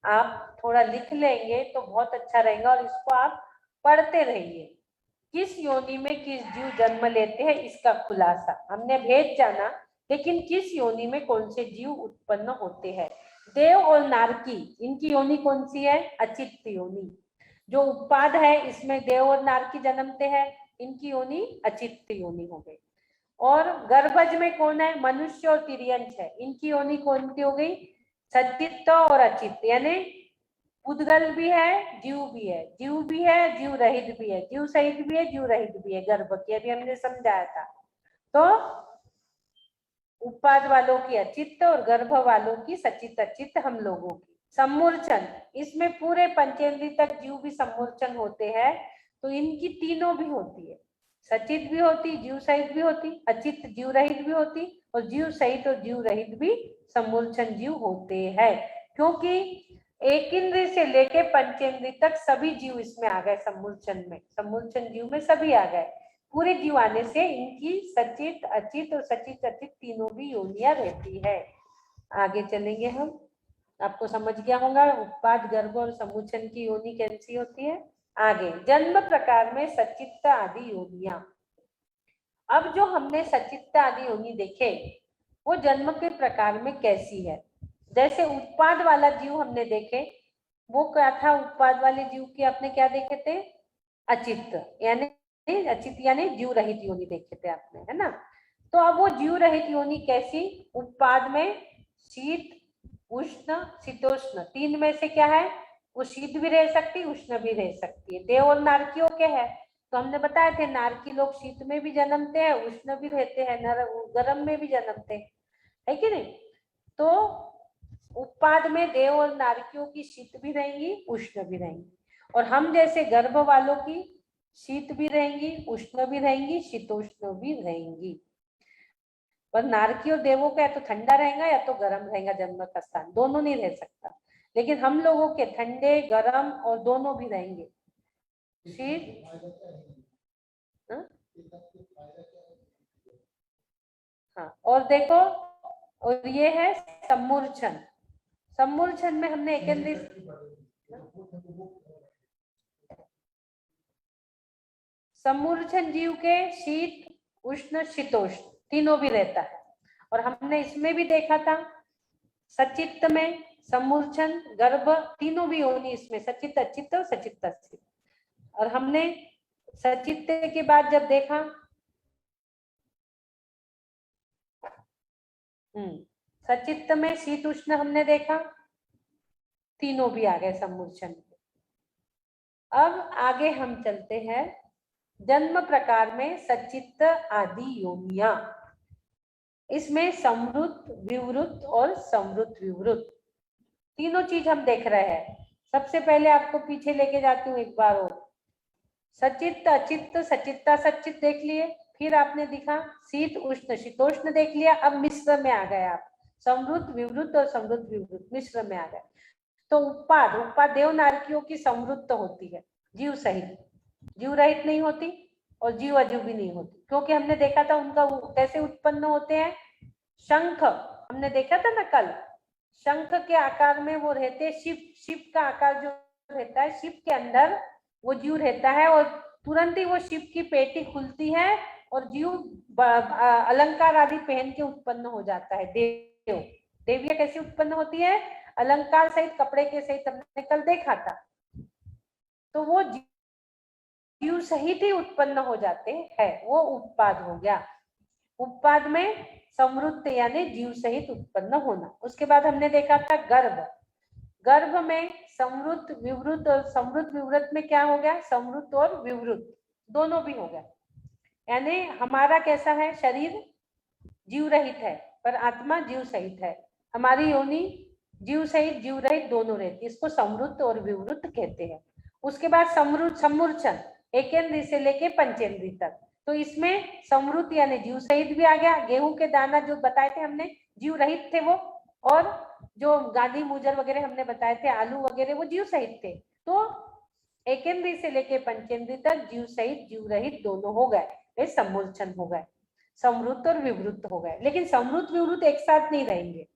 आप थोड़ा लिख लेंगे तो बहुत अच्छा रहेगा, और इसको आप पढ़ते रहिए। किस योनि में किस जीव जन्म लेते हैं, इसका खुलासा हमने भेद जाना, लेकिन किस योनि में कौन से जीव उत्पन्न होते हैं। देव और नारकी, इनकी योनि कौन सी है? अचित्त योनि। जो उत्पाद है इसमें देव और नारकी जन्मते हैं, इनकी योनि अचित्त योनि हो गई। और गर्भज में कौन है? मनुष्य और तिर्यंश है, इनकी योनि कौन सी हो गई? सचित्त और अचित्त। यानी उद्गल भी है, जीव भी है, जीव भी है, जीव रहित भी है, जीव सहित भी है, जीव रहित भी है, गर्भ की अभी हमने समझाया था। तो उत्पाद वालों की अचित्त और गर्भ वालों की सचित अचित्त हम लोगों की। सम्मूर्छन, इसमें पूरे पंचेंद्रिय तक जीव भी सम्मूर्छन होते हैं, तो इनकी तीनों भी होती है। सचित भी होती, जीव सहित भी होती, अचित्त जीव रहित भी होती, और जीव सहित और जीव रहित भी सम्मूर्छन जीव होते हैं। क्योंकि एक इंद्रिय से लेके पंचेंद्रिय तक सभी जीव इसमें आ गए सम्मूर्छन में। सम्मूर्छन जीव में सभी आ गए। पूरे जीव आने से इनकी सचित अचित और सचित अचित तीनों भी योनियां रहती है। आगे चलेंगे हम, आपको समझ गया होगा उत्पाद, गर्भ और सम्मूर्छन की योनि कैसी होती है। आगे जन्म प्रकार में सचित्त आदि योनियां। अब जो हमने सचित्त आदि योनि देखे वो जन्म के प्रकार में कैसी है। जैसे उत्पाद वाला जीव हमने देखे, वो क्या था? उत्पाद वाले जीव की आपने क्या देखे थे? अचित्त, यानी अचित यानी जीव रहित योनि देखे थे आपने, है ना। तो अब वो जीव रहित योनि कैसी? उत्पाद में शीत, उष्ण, शीतोष्ण, तीन में से क्या है? वो शीत भी रह सकती, उष्ण भी रह सकती है। देव और नारकियों के है, तो हमने बताए थे नारकी लोग शीत में भी जन्मते हैं, उष्ण भी रहते हैं, गर्म में भी जन्मते हैं, है कि नहीं। तो उत्पाद में देव और नारकियों की शीत भी रहेंगी, उष्ण भी रहेंगी, और हम जैसे गर्भ वालों की शीत भी रहेंगी, उष्ण भी रहेंगी, शीतोष्ण भी रहेंगी। पर नारकी और देवों का या तो ठंडा रहेगा या तो गर्म रहेगा जन्म का स्थान, दोनों नहीं रह सकता। लेकिन हम लोगों के ठंडे, गर्म और दोनों भी रहेंगे। शीत, हाँ, और देखो, और ये है सम्मूर्छन। सम्मूर्छन में हमने एक सम्मूर्छन जीव के शीत, उष्ण, शीतोष्ण तीनों भी रहता है। और हमने इसमें भी देखा था सचित्त में सम्मूर्छन, गर्भ तीनों भी योनि इसमें, सचित्त अचित्त और सचित्त अचित्त। और हमने सचित्त के बाद जब देखा सचित्त में शीत उष्ण हमने देखा, तीनों भी आ गए सम्मूर्छन। अब आगे हम चलते हैं जन्म प्रकार में सचित्त आदि योनियां। इसमें समृद्ध, विवृत और समृद्ध विवृत तीनों चीज हम देख रहे हैं। सबसे पहले आपको पीछे लेके जाती हूँ एक बार और। सचित्त अचित्त सचित्ता सचित देख लिए, फिर आपने दिखा शीत उष्ण शीतोष्ण देख लिया। अब मिश्र में आ गए आप, समृद्ध विवृत और समृद्ध विवृत मिश्र में आ गए। तो उत्पाद उत्पाद देवनारकियों की समृद्ध होती है, जीव सहित, जीव रहित नहीं होती और जीव अजीव भी नहीं होती, क्योंकि हमने देखा था उनका कैसे उत्पन्न होते हैं। शंख हमने देखा था ना कल, शंख के आकार में वो रहते हैं, शिप का आकार जो रहता है, शिप के अंदर वो जीव रहता है और तुरंत ही वो शिप की पेटी खुलती है और जीव अलंकार आदि पहन के उत्पन्न हो जाता है। देवियां कैसे उत्पन्न होती है? अलंकार सहित, कपड़े के सहित, हमने कल देखा था। तो वो जीव सहित ही उत्पन्न हो जाते हैं, वो उत्पाद हो गया। उत्पाद में समृद्ध यानी जीव सहित उत्पन्न होना। उसके बाद हमने देखा था गर्भ, गर्भ में समृद्ध विवृत, और समृद्ध विवृत में क्या हो गया? समृद्ध और विवृत दोनों भी हो गया। यानी हमारा कैसा है? शरीर जीव रहित है पर आत्मा जीव सहित है। हमारी योनि जीव सहित जीव रहित दोनों रहती है, इसको समृद्ध और विवृत कहते हैं। उसके बाद समृद्ध समूर्छन, एकेंद्री से लेके पंचेंद्री तक, तो इसमें समृद्ध यानी जीव सहित भी आ गया। गेहूं के दाना जो बताए थे हमने, जीव रहित थे वो, और जो गांधी मुजर वगैरह हमने बताए थे, आलू वगैरह, वो जीव सहित थे। तो एकेंद्री से लेके पंचेंद्री तक जीव सहित जीव रहित दोनों हो गए, वे समूर्छन हो गए, समृद्ध और विवृत हो गए। लेकिन समृद्ध विवृत एक साथ नहीं रहेंगे,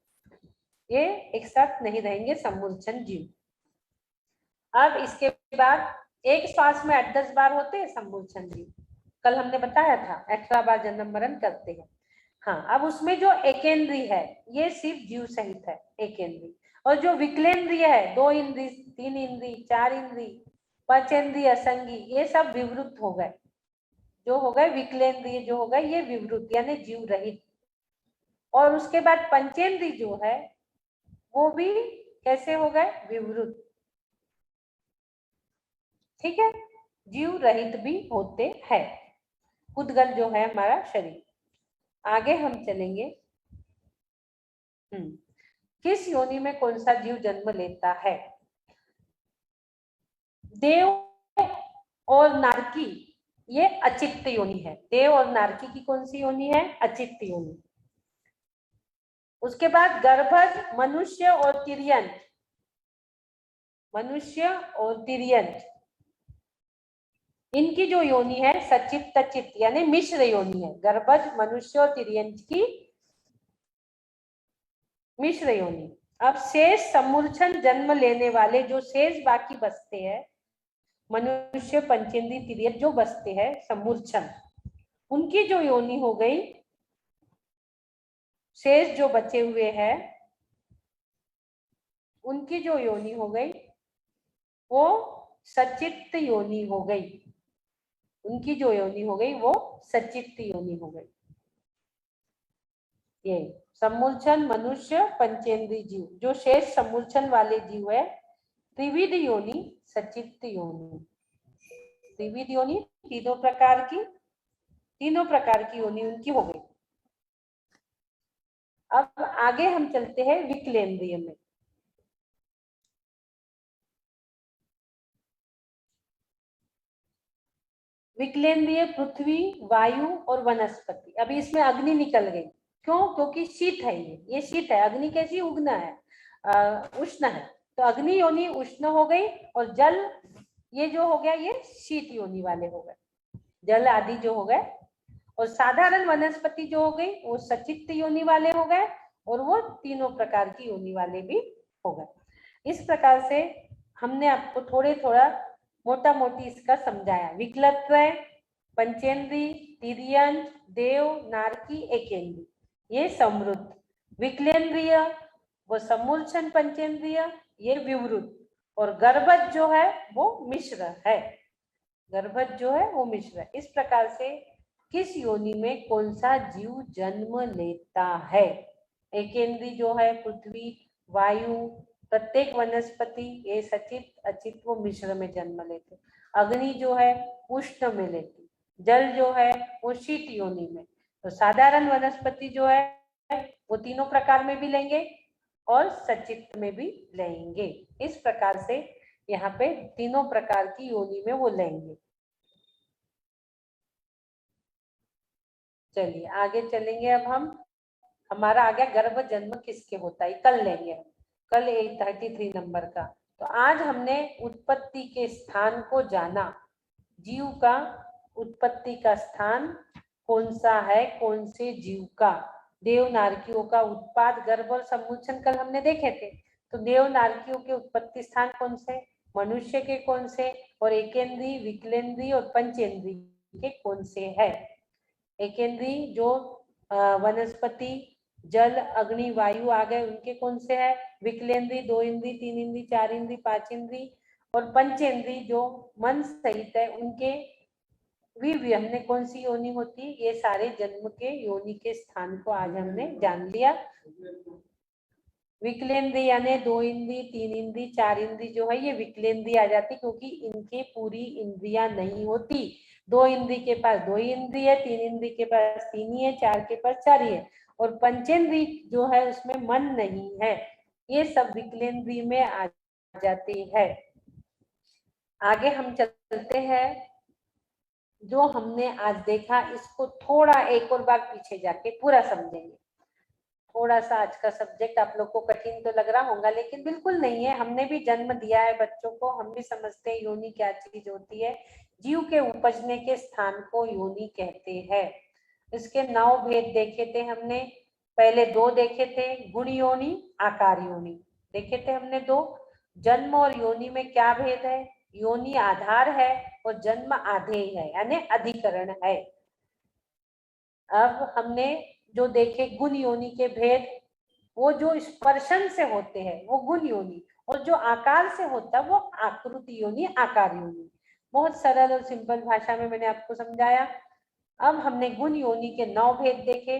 ये एक साथ नहीं रहेंगे समूर्छन जीव। अब इसके बाद एक श्वास में 8-10 बार होते हैं समूर्छन जीव, कल हमने बताया था 18 बार जन्म मरण करते हैं। हाँ, अब उसमें जो एकेंद्री है ये सिर्फ जीव सहित है, एकेंद्री। और जो विकलेंद्रिय है, 2 इंद्री, 3 इंद्री, 4 इंद्री, पंचेंद्रिय, असंगी, ये सब विवृत हो गए, जो हो गए विकलेंद्रिय, जो हो गए ये विवृत यानी जीव रहित। और उसके बाद पंचेंद्री जो है वो भी कैसे हो गए? विवृत। ठीक है, जीव रहित भी होते हैं, उद्गल जो है हमारा शरीर। आगे हम चलेंगे। किस योनि में कौन सा जीव जन्म लेता है? देव और नारकी, ये अचित्त योनि है। देव और नारकी की कौन सी योनि है? अचित्त योनि। उसके बाद गर्भज, मनुष्य और तिर्यंत, मनुष्य और तिर्यंत, इनकी जो योनि है सचित्त चित्त यानी मिश्र योनि है। गर्भज, मनुष्य और तिर्यंत की मिश्र योनि। अब शेष समूर्छन जन्म लेने वाले जो शेष बाकी बचते हैं, मनुष्य, पंचेंद्री, तिर्यंत जो बचते हैं समूर्छन, उनकी जो योनि हो गई, शेष जो बचे हुए हैं उनकी जो योनि हो गई वो सचित्त योनि हो गई। उनकी जो योनि हो गई वो सचित्त योनि हो गई। ये समूर्छन, मनुष्य, पंचेंद्री जीव, जो शेष समूर्छन वाले जीव है, त्रिविध योनि, सचित्त योनि। त्रिविध योनि तीनों प्रकार की योनि उनकी हो गई। अब आगे हम चलते हैं विकलेंद्रिय में। विकलेंद्रिय पृथ्वी, वायु और वनस्पति। अभी इसमें अग्नि निकल गई, क्यों? क्योंकि शीत है, ये शीत है। अग्नि कैसी? उष्ण है, उष्ण है, तो अग्नि योनि उष्ण हो गई। और जल, ये जो हो गया ये शीत योनि वाले हो गए, जल आदि जो हो गए। और साधारण वनस्पति जो हो गई वो सचित्त योनि वाले हो गए, और वो तीनों प्रकार की योनि वाले भी हो गए। इस प्रकार से हमने आपको थोड़ा मोटा मोटी इसका समझाया। विकलत्व, पंचेंद्री, तिर्यंत, देव, नारकी, एकेंद्री, ये समृद्ध। विकलेंद्रिय वो समूर्छन, पंचेंद्रिय ये विवृत, और गर्भज जो है वो मिश्र है। गर्भज जो है वो मिश्र है। इस प्रकार से किस योनि में कौन सा जीव जन्म लेता है? एकेंद्री जो है पृथ्वी, वायु, प्रत्येक वनस्पति, ये सचित अचित वो मिश्र में जन्म लेते। अग्नि जो है उष्ण में लेती, जल जो है वो शीत योनि में, तो साधारण वनस्पति जो है वो तीनों प्रकार में भी लेंगे और सचित में भी लेंगे। इस प्रकार से यहाँ पे तीनों प्रकार की योनि में वो लेंगे। चलिए आगे चलेंगे। अब हम, हमारा आ गया गर्भ जन्म किसके होता है, कल लेंगे। कल 33 नंबर का। तो आज हमने उत्पत्ति के स्थान को जाना। जीव का उत्पत्ति का स्थान कौन सा है, कौन से जीव का। देवनारकियों का उत्पाद, गर्भ और समुच्चन कल हमने देखे थे। तो देवनारकियों के उत्पत्ति स्थान कौन से, मनुष्य के कौन से, और एकेंद्रीय, विकलेंद्रीय और पंचेंद्रीय के कौन से है। एकेंद्रीय जो वनस्पति, जल, अग्नि, वायु आ गए, उनके कौन से है। विकलेंद्रीय 2 इंद्री, 3 इंद्री, 4 इंद्री, 5 इंद्री, और पंचेंद्रीय जो मन सहित है, उनके भी हमने कौन सी योनि होती है। ये सारे जन्म के योनि के स्थान को आज हमने जान लिया। विकलेंद्रीय यानी 2 इंद्री, 3 इंद्री, 4 इंद्री जो है ये विकलेंद्रीय आ जाती, क्योंकि इनके पूरी इंद्रियां नहीं होती। 2 इंद्री के पास 2 ही इंद्री है, 3 इंद्री के पास 3 ही है, 4 के पास 4 ही है, और पंचेंद्री जो है उसमें मन नहीं है। ये सब विकलेंद्रीय में आ जाते हैं। आगे हम चलते हैं। जो हमने आज देखा इसको थोड़ा एक और बार पीछे जाके पूरा समझेंगे। थोड़ा सा आज का सब्जेक्ट आप लोग को कठिन तो लग रहा होगा, लेकिन बिल्कुल नहीं है। हमने भी जन्म दिया है बच्चों को, हम भी समझते हैं योनि क्या चीज होती है। जीव के उपजने के स्थान को योनि कहते हैं। इसके 9 भेद देखे थे हमने। पहले 2 देखे थे, गुण योनि, आकार योनि देखे थे हमने 2। जन्म और योनि में क्या भेद है। योनि आधार है और जन्म आधेय है, यानी अधिकरण है। अब हमने जो देखे गुण योनि के भेद, वो जो स्पर्शन से होते हैं वो गुण योनि, और जो आकार से होता है वो आकृति योनि, आकार योनि। बहुत सरल और सिंपल भाषा में मैंने आपको समझाया। अब हमने गुण योनि के 9 भेद देखे।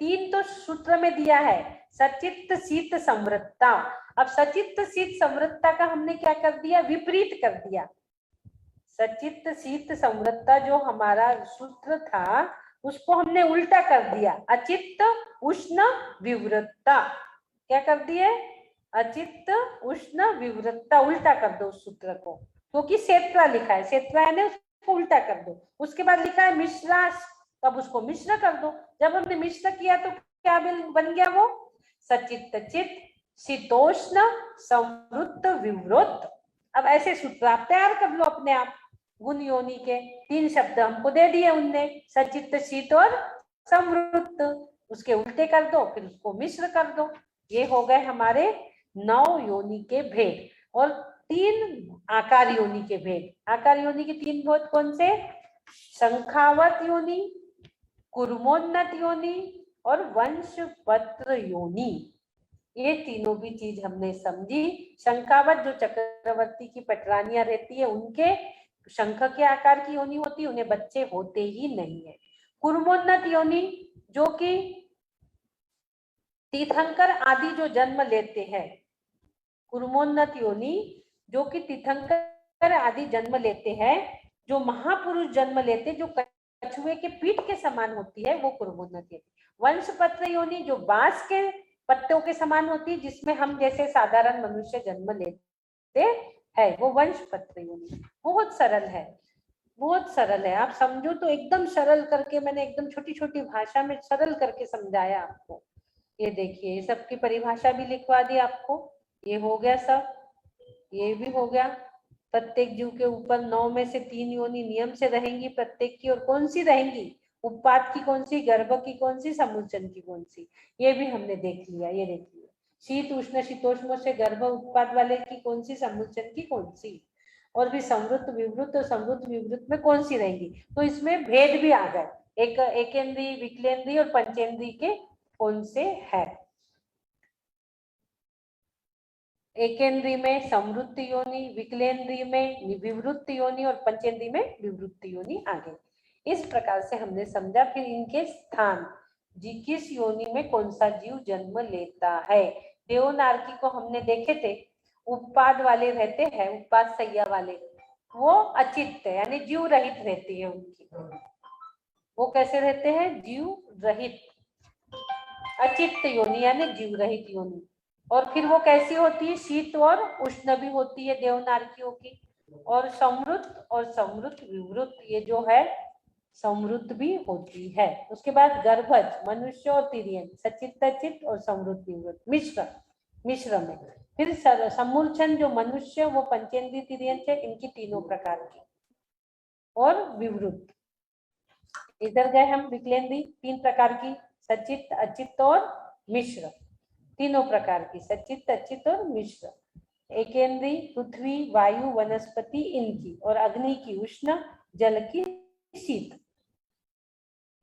3 तो सूत्र में दिया है, सचित्त शीत समृद्धता। अब सचित्त शीत समृद्धता का हमने क्या कर दिया, विपरीत कर दिया। सचित्त शीत समृद्धता जो हमारा सूत्र था उसको हमने उल्टा कर दिया, अचित्त उष्ण विवृतता। क्या कर दिए, अचित्त उष्ण विवृतता, उल्टा कर दो उस सूत्र को, क्योंकि सेत्रा लिखा है, सेत्रा है ना, उसको उल्टा कर दो। उसके बाद लिखा है मिश्रास, तब उसको मिश्र कर दो। जब हमने मिश्र किया तो क्या बन गया वो, सचित्त चित्त शीतोष्ण समृद्ध विवृत। अब ऐसे सूत्र आप तैयार कर लो अपने आप। गुण योनि के 3 शब्द हमको दे दिए उनने, सचित्त शीत और समृद्ध। उसके उल्टे कर दो, फिर उसको मिश्र कर दो। ये हो गए हमारे 9 योनि के भेद, और 3 आकार योनि के भेद। आकार योनि के 3 भेद कौन से, शंखावत योनि, कुर्मोन्नत योनि और वंशपत्र योनि। ये तीनों भी चीज हमने समझी। शंखावत जो चक्रवर्ती की पटरानियां रहती है, उनके शंख के आकार की योनि होती है, उन्हें बच्चे होते ही नहीं है। कुर्मोन्नत योनि जो कि तीर्थंकर आदि जो जन्म लेते हैं, कुर्मोन्नत योनि जो कि तीर्थंकर आदि जन्म लेते हैं, जो महापुरुष जन्म लेते, जो कछुए के पीठ के समान होती है, वो कुर्मोन्नत योनि। वंशपत्र योनि जो बांस के पत्तों के समान होती है, जिसमें हम जैसे साधारण मनुष्य जन्म लेते है, वो वंशपत्र योनि। बहुत सरल है, बहुत सरल है। आप समझो तो एकदम सरल करके मैंने एकदम छोटी छोटी भाषा में सरल करके समझाया आपको। ये देखिए, ये सबकी परिभाषा भी लिखवा दी आपको। ये हो गया सब, ये भी हो गया। प्रत्येक जीव के ऊपर 9 में से 3 योनि नियम से रहेंगी प्रत्येक की, और कौन सी रहेंगी, उत्पाद की कौन सी, गर्भ की कौन सी, समुच्चन की कौन सी, ये भी हमने देख लिया। ये देख लिया, शीत उष्ण शीतोष्ण से गर्भ उत्पाद वाले की कौन सी, समुच्चन की कौन सी, और भी समृद्ध विवृत और समृद्ध विवृत में कौन सी रहेंगी। तो इसमें भेद भी आ गए, एक एकेंद्रीय, विकलेंद्रीय और पंचेंद्रीय के कौन से है। एकेंद्रीय में समृद्ध योनि, विकलेंद्रीय में विवृत योनि और पंचेंद्रीय में विवृत योनि आ गई। इस प्रकार से हमने समझा। फिर इनके स्थान, जी किस योनि में कौन सा जीव जन्म लेता है। देवनारकी को हमने देखे थे, उत्पाद वाले रहते हैं, उत्पाद सैया वाले, वो अचित्त यानी जीव रहित रहती है उनकी। वो कैसे रहते हैं, जीव रहित, अचित्त योनि यानी जीव रहित योनि। और फिर वो कैसी होती है, शीत और उष्ण भी होती है देवनारकियों की। और समृद्ध और समृद्ध विवृत, ये जो है समृद्ध भी होती है। उसके बाद गर्भज, मनुष्य और तिर्यन, सचित्त चित्त और समृद्ध विवृत मिश्र, मिश्र में। फिर सम्मूर्छन जो मनुष्य, वो पंचेंद्रिय तिर्यंच है, इनकी तीनों प्रकार की। और विवृत, इधर गए हम विकलेंद्री, 3 प्रकार की, सचित, अचित और मिश्र, तीनों प्रकार की, सचित, अचित और मिश्र। एकेंद्री पृथ्वी, वायु, वनस्पति इनकी, और अग्नि की उष्ण, जल की शीत।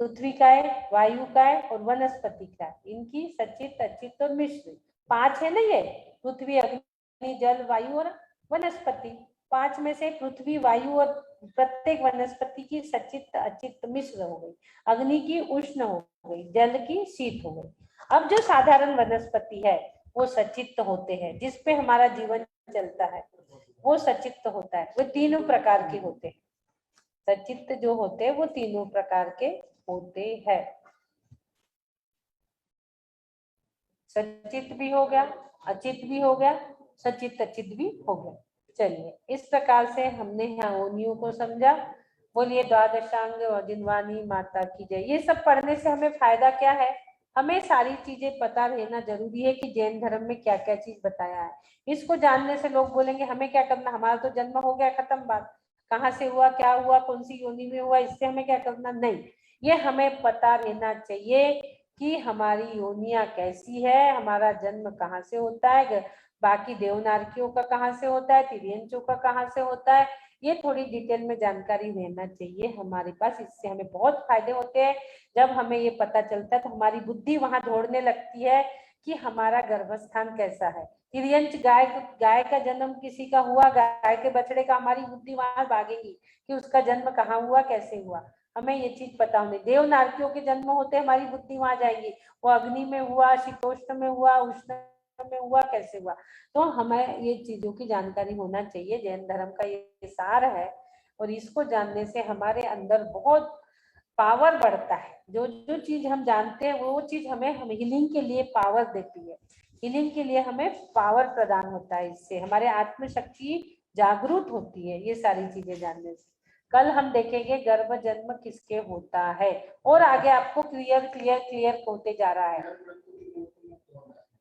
पृथ्वी का है, वायु का है और वनस्पति का है, इनकी सचित, अचित और मिश्र। 5 है ना ये, पृथ्वी, अग्नि, जल, वायु और वनस्पति। 5 में से पृथ्वी, वायु और प्रत्येक वनस्पति की सचित, अचित, मिश्र हो गई। अग्नि की उष्ण हो गई, जल की शीत हो गई। अब जो साधारण वनस्पति है वो सचित होते हैं, जिसपे हमारा जीवन चलता है, वो सचित होता है। वो तीनों प्रकार के होते हैं, सचित जो होते हैं वो तीनों प्रकार के होते हैं। सचित भी हो गया, अचित भी हो गया, सचित अचित भी हो गया। चलिए, इस प्रकार से हमने योनियों को समझा। बोलिए द्वादशांग और जिनवानी माता की जय। ये सब पढ़ने से हमें फायदा क्या है? हमें सारी चीजें पता रहना जरूरी है कि जैन धर्म में क्या क्या चीज बताया है। इसको जानने से लोग बोलेंगे हमें क्या करना, हमारा तो जन्म हो गया, खत्म बात, कहाँ से हुआ, क्या हुआ, कौन सी योनि में हुआ, इससे हमें क्या करना। नहीं, ये हमें पता रहना चाहिए कि हमारी योनियां कैसी है, हमारा जन्म कहाँ से होता है, बाकी देवनारकियों का कहाँ से होता है, तिर्यंचों का कहाँ से होता है, ये थोड़ी डिटेल में जानकारी रहना चाहिए हमारे पास। इससे हमें बहुत फायदे होते हैं। जब हमें ये पता चलता है तो हमारी बुद्धि वहां दौड़ने लगती है कि हमारा गर्भस्थान कैसा है। तिर्यंच गाय, गाय का जन्म किसी का हुआ, गाय के बछड़े का, हमारी बुद्धि वहां भागेगी कि उसका जन्म कहाँ हुआ, कैसे हुआ, हमें ये चीज पता होनी। देव नारकियों के जन्म होते हमारी बुद्धि वहां जाएगी, वो अग्नि में हुआ, शीतोष्ण में हुआ, उष्ण में हुआ, कैसे हुआ। तो हमें ये चीजों की जानकारी होना चाहिए। जैन धर्म का ये सार है और इसको जानने से हमारे अंदर बहुत पावर बढ़ता है। जो जो चीज हम जानते हैं वो चीज हम हीलिंग के लिए पावर देती है, हीलिंग के लिए हमें पावर प्रदान होता है। इससे हमारे आत्मशक्ति जागरूक होती है, ये सारी चीजें जानने से। कल हम देखेंगे गर्भ जन्म किसके होता है, और आगे आपको क्लियर क्लियर क्लियर होते जा रहा है।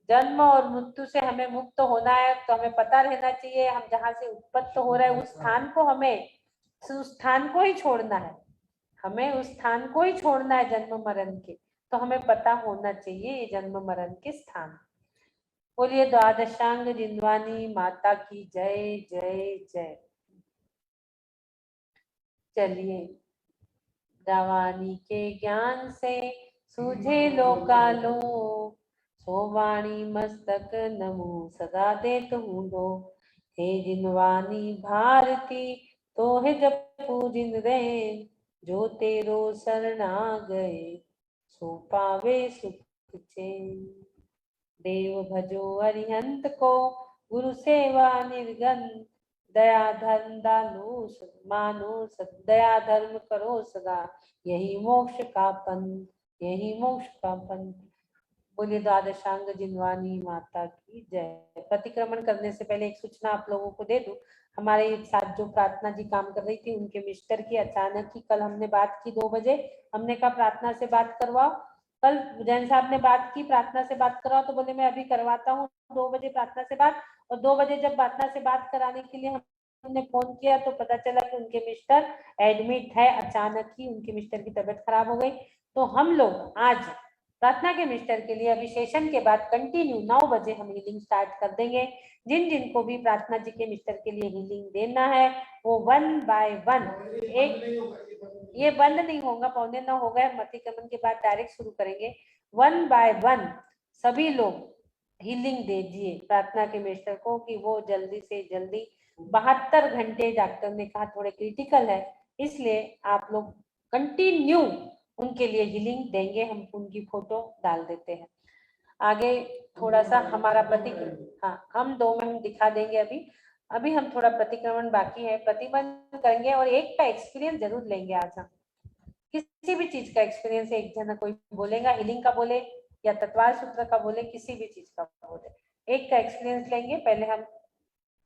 जन्म और मृत्यु से हमें मुक्त होना है तो हमें पता रहना चाहिए हम जहाँ से उत्पत्त हो रहे हैं उस स्थान को, हमें उस स्थान को ही छोड़ना है, हमें उस स्थान को ही छोड़ना है जन्म मरण के। तो हमें पता होना चाहिए ये जन्म मरण के स्थान। बोलिए द्वादशांग जिनवानी माता की जय जय जय। चलिए, रवानी के ज्ञान से सूझे लोकालो, सोवाणी मस्तक नमो सदा देत हूँ लो। हे जिनवानी भारती तो है जपू जिन रे, जो तेरो शरणा गए सो पावे सुख चैन। देव भजो अरिहंत को गुरु सेवा निर्गन, दया धर्म दानो मानो दया धर्म करो सदा, यही मोक्ष का पंथ, यही मोक्ष का पंथ। बोलिए द्वादशांग जिनवानी माता की जय। प्रतिक्रमण करने से पहले एक सूचना आप लोगों को दे दूं, हमारे साथ जो प्रार्थना जी काम कर रही थी उनके मिस्टर की अचानक ही, कल हमने बात की 2 बजे, हमने कहा प्रार्थना से बात करवाओ। कल जैन साहब ने बात की प्रार्थना से बात कराओ, तो बोले मैं अभी करवाता हूँ 2 बजे प्रार्थना से बात। और 2 बजे जब प्रार्थना से बात कराने के लिए हमने फोन किया तो पता चला कि उनके मिस्टर एडमिट है, अचानक ही उनके मिस्टर की तबीयत खराब हो गई। तो हम लोग आज प्रार्थना के मिस्टर के लिए अभी सेशन के बाद कंटिन्यू 9 बजे हम हीलिंग स्टार्ट कर देंगे। जिन जिनको भी प्रार्थना जी के मिस्टर के लिए हीलिंग देना है वो 1 बाय 1, एक ये बंद नहीं होगा, 8:45 हो गए, प्रतिक्रमण के बाद डायरेक्ट शुरू करेंगे। 1 बाय 1 सभी लोग हीलिंग दीजिए प्रार्थना के मिस्टर को कि वो जल्दी से जल्दी, 72 घंटे डॉक्टर ने कहा थोड़े क्रिटिकल है, इसलिए आप लोग कंटिन्यू उनके लिए हीलिंग देंगे। हम उनकी फोटो डाल देते हैं आगे थोड़ा सा हमारा प्रतिक्रमण, हाँ हम 2 में हम दिखा देंगे। अभी अभी हम थोड़ा प्रतिक्रमण बाकी है, प्रतिबंध करेंगे और एक का एक्सपीरियंस जरूर लेंगे आज हम। किसी भी चीज का एक्सपीरियंस एक जना कोई बोलेगा, हीलिंग का बोले या तत्वार सूत्र का बोले, किसी भी चीज का बोले, एक का एक्सपीरियंस लेंगे। पहले हम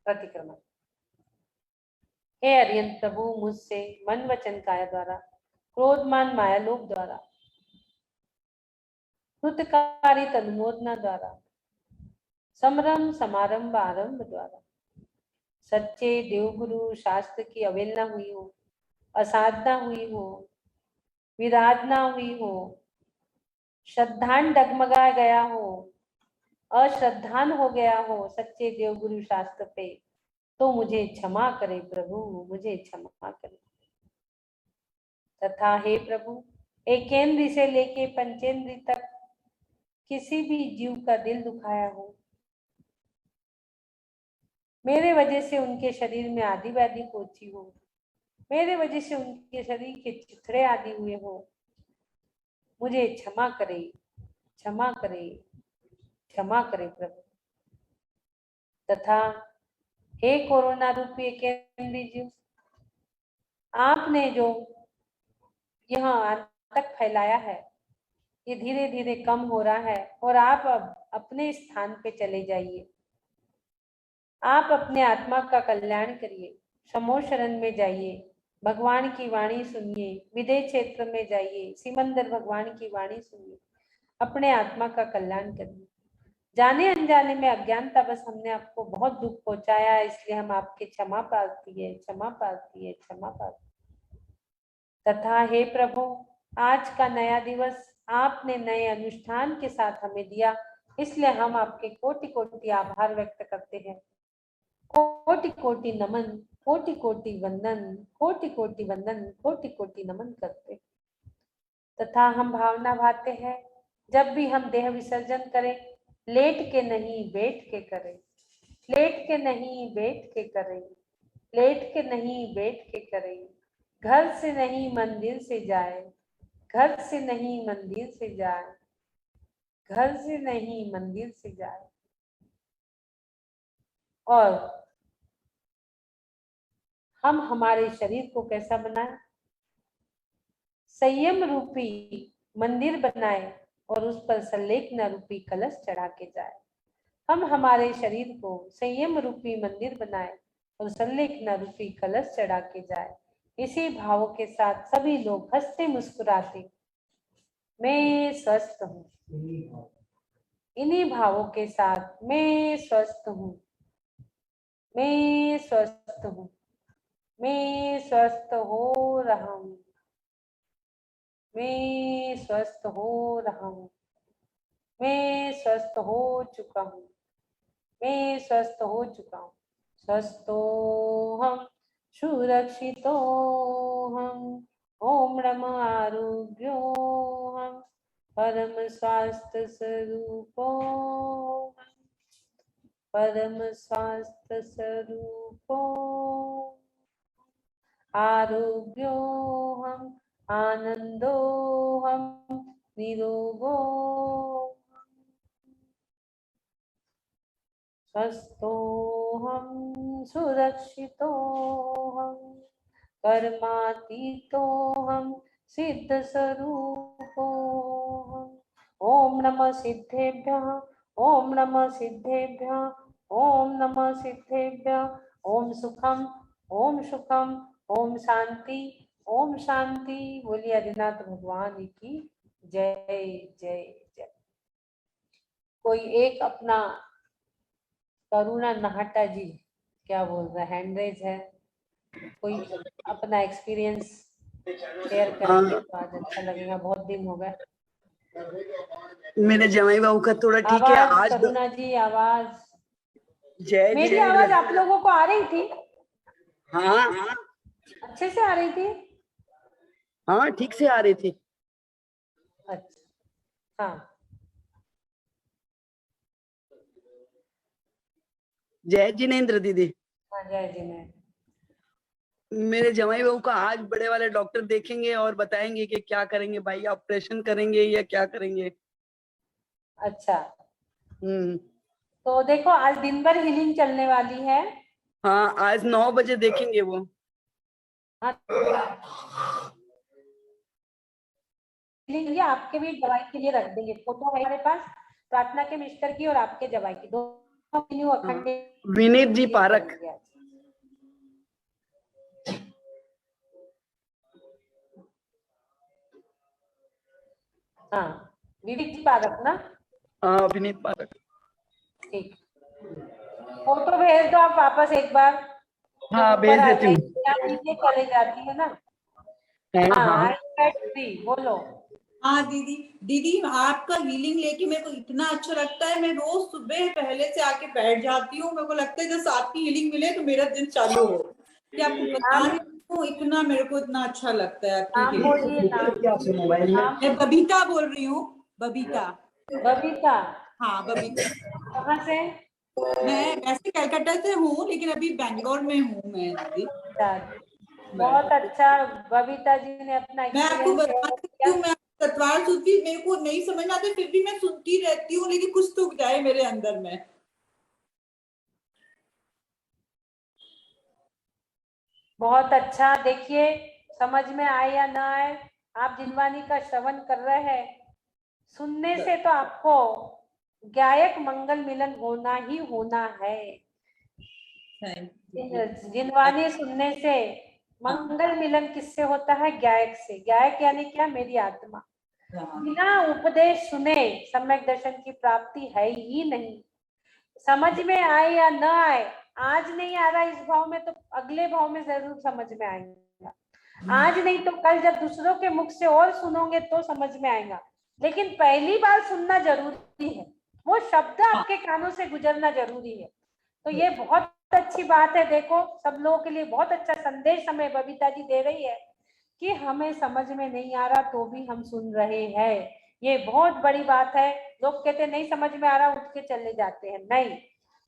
प्रतिक्रमण। हे अरियंत प्रभु, मुझसे मन वचन काया द्वारा, क्रोधमान माया लोक द्वारा, कृतकारी तनुमोदना द्वारा, समरम समारंभ आरंभ द्वारा सच्चे देवगुरु शास्त्र की अवहेलना हुई हो, असाधना हुई हो, विराधना हुई हो, श्रद्धान डगमगा गया हो, अश्रद्धान हो गया हो सच्चे देवगुरु शास्त्र पे, तो मुझे क्षमा करे प्रभु, मुझे क्षमा करे। तथा हे प्रभु, एकेंद्री से लेके पंचेंद्री तक किसी भी जीव का दिल दुखाया हो, मेरे वजह से उनके शरीर में आदि व्याधि पहुंची हो, मेरे वजह से उनके शरीर के चिथड़े आदि हुए हो, मुझे क्षमा करे, क्षमा करे, क्षमा करे प्रभु। तथा हे कोरोना रूपी केंद्रीय जीव, आपने जो यह आतंक फैलाया है, ये धीरे धीरे कम हो रहा है और आप अब अपने स्थान पे चले जाइए। आप अपने आत्मा का कल्याण करिए, समो शरण में जाइए, भगवान की वाणी सुनिए, विदेह क्षेत्र में जाइए, सिमंदर भगवान की वाणी सुनिए, अपने आत्मा का कल्याण करिए। जाने अनजाने में अज्ञानता बस हमने आपको बहुत दुख पहुंचाया, इसलिए हम आपके क्षमा प्रार्थी है, क्षमा प्रार्थी है, क्षमा प्रार्थी। तथा हे प्रभु, आज का नया दिवस आपने नए अनुष्ठान के साथ हमें दिया, इसलिए हम आपके कोटि कोटि आभार व्यक्त करते हैं। कोटि कोटि नमन, कोटि कोटि वंदन, कोटि कोटि वंदन, कोटि कोटि नमन करते। तथा हम भावना भाते हैं, जब भी हम देह विसर्जन करें, लेट के नहीं बैठ के करें, लेट के नहीं बैठ के करें, लेट के नहीं बैठ के करें। घर से नहीं मंदिर से जाए, घर से नहीं मंदिर से जाए, घर से नहीं मंदिर से जाए। और हम हमारे शरीर को कैसा बनाए? संयम रूपी मंदिर बनाए और उस पर संलेखना रूपी कलश चढ़ा के जाए। हम हमारे शरीर को संयम रूपी मंदिर बनाए और संलेखना रूपी कलश चढ़ा के जाए। इसी भाव के साथ सभी लोग हंसते मुस्कुराते मैं स्वस्थ हूँ, इन्हीं भावों के साथ मैं स्वस्थ हूँ, मैं स्वस्थ हूँ, मैं स्वस्थ हो रहा हूँ, मैं स्वस्थ हो रहा हूँ, मैं स्वस्थ हो चुका हूँ, मैं स्वस्थ हो चुका हूँ। स्वस्थोहम सुरक्षितोहम ओम नमः आरोग्योहम परम स्वास्थ्य स्वरूपो परम स्वास्थ्य स्वरूपो आरोग्योहम आनंदोहम निरोगो स्वस्थोहम सुरक्षितोहम कर्मातीतोहम सिद्ध स्वरूपोहम ओम नमः सिद्धेभ्यः ओम नमः सिद्धेभ्यः ओम नमः सिद्धेभ्यः ओम सुखम ओम सुखम ओम शांति ओम शांति। बोलिए आदिनाथ भगवान की जय जय जय। कोई एक अपना करुणा नाहटा जी क्या बोल रहा है, हैंड रेज है, कोई अपना एक्सपीरियंस शेयर करेंगे तो आज अच्छा लगेगा, बहुत दिन हो गए। मेरे जमाई बाबू का थोड़ा ठीक है आवाज करुणा जी, आवाज जय मेरी आवाज आप लोगों को आ रही थी? हाँ अच्छे से आ रही थी? हाँ ठीक से आ रही थी। अच्छा हाँ, जय जिनेन्द्र दीदी। हाँ जय जिनेन्द्र। मेरे जमाई बाबू का आज बड़े वाले डॉक्टर देखेंगे और बताएंगे कि क्या करेंगे, भाई ऑपरेशन करेंगे या क्या करेंगे। अच्छा तो देखो आज दिन भर हीलिंग चलने वाली है। हाँ आज 9 बजे देखेंगे वो। हाँ हीलिंग आपके भी दवाई के लिए रख देंगे, फोटो है हमारे पास प्रार्थना के मिस्टर की और आपके दवाई की, दोनों अखंड विनीत जी पारक। हाँ विनीत जी पारक ना? हाँ विनीत पारक। ठीक फोटो भेज दो आप वापस एक बार, तो हाँ ऊपर भेज आ देती हूँ। जाएगी, यहाँ नीचे चले जाती है ना। हाँ हाँ, हाँ। आई एम फ्री, बोलो। हाँ दीदी, दीदी आपका हीलिंग लेके मेरे को इतना अच्छा लगता है। मैं रोज सुबह पहले से आके बैठ जाती हूँ। मेरे को लगता है जैसे आपकी हीलिंग मिले तो मेरा दिन चालू हो। कि आपको बता नाम, रही हूँ, इतना मेरे को इतना अच्छा लगता है आपकी नाम हीलिंग। बोलिए, नाम, मोबाइल में। नाम। मैं बबीता बोल रही हूँ, बबीता। बबीता। हाँ बबीता। कहाँ से? मैं वैसे कलकत्ता से हूँ, लेकिन अभी बैंगलोर में हूँ मैं दीदी। अच्छा, बहुत अच्छा। बबीता जी ने अपना मैं आपको एक्सपीरियंस बता शेयर सकती किया। हूँ, मैं तत्वार सूत्री मेरे को नहीं समझ में आती, फिर भी मैं सुनती रहती हूँ, लेकिन कुछ तो जाए मेरे अंदर में। बहुत अच्छा। देखिए, समझ में आए या ना आए, आप जिनवानी का श्रवण कर रहे हैं, सुनने से तो आपको गायक मंगल मिलन होना ही होना है। जिनवानी सुनने से मंगल मिलन किससे होता है? गायक से। गायक यानी क्या? मेरी आत्मा। बिना उपदेश सुने सम्यक दर्शन की प्राप्ति है ही नहीं। समझ में आए या न आए, आज नहीं आ रहा इस भाव में तो अगले भाव में जरूर समझ में आएगा। आज नहीं तो कल जब दूसरों के मुख से और सुनोगे तो समझ में आएगा। लेकिन पहली बार सुनना जरूरी है, वो शब्द आपके कानों से गुजरना जरूरी है। तो ये बहुत अच्छी बात है। देखो, सब लोगों के लिए बहुत अच्छा संदेश हमें बबीता जी दे रही है कि हमें समझ में नहीं आ रहा तो भी हम सुन रहे हैं। ये बहुत बड़ी बात है। लोग कहते हैं नहीं समझ में आ रहा, उठ के चले जाते हैं। नहीं,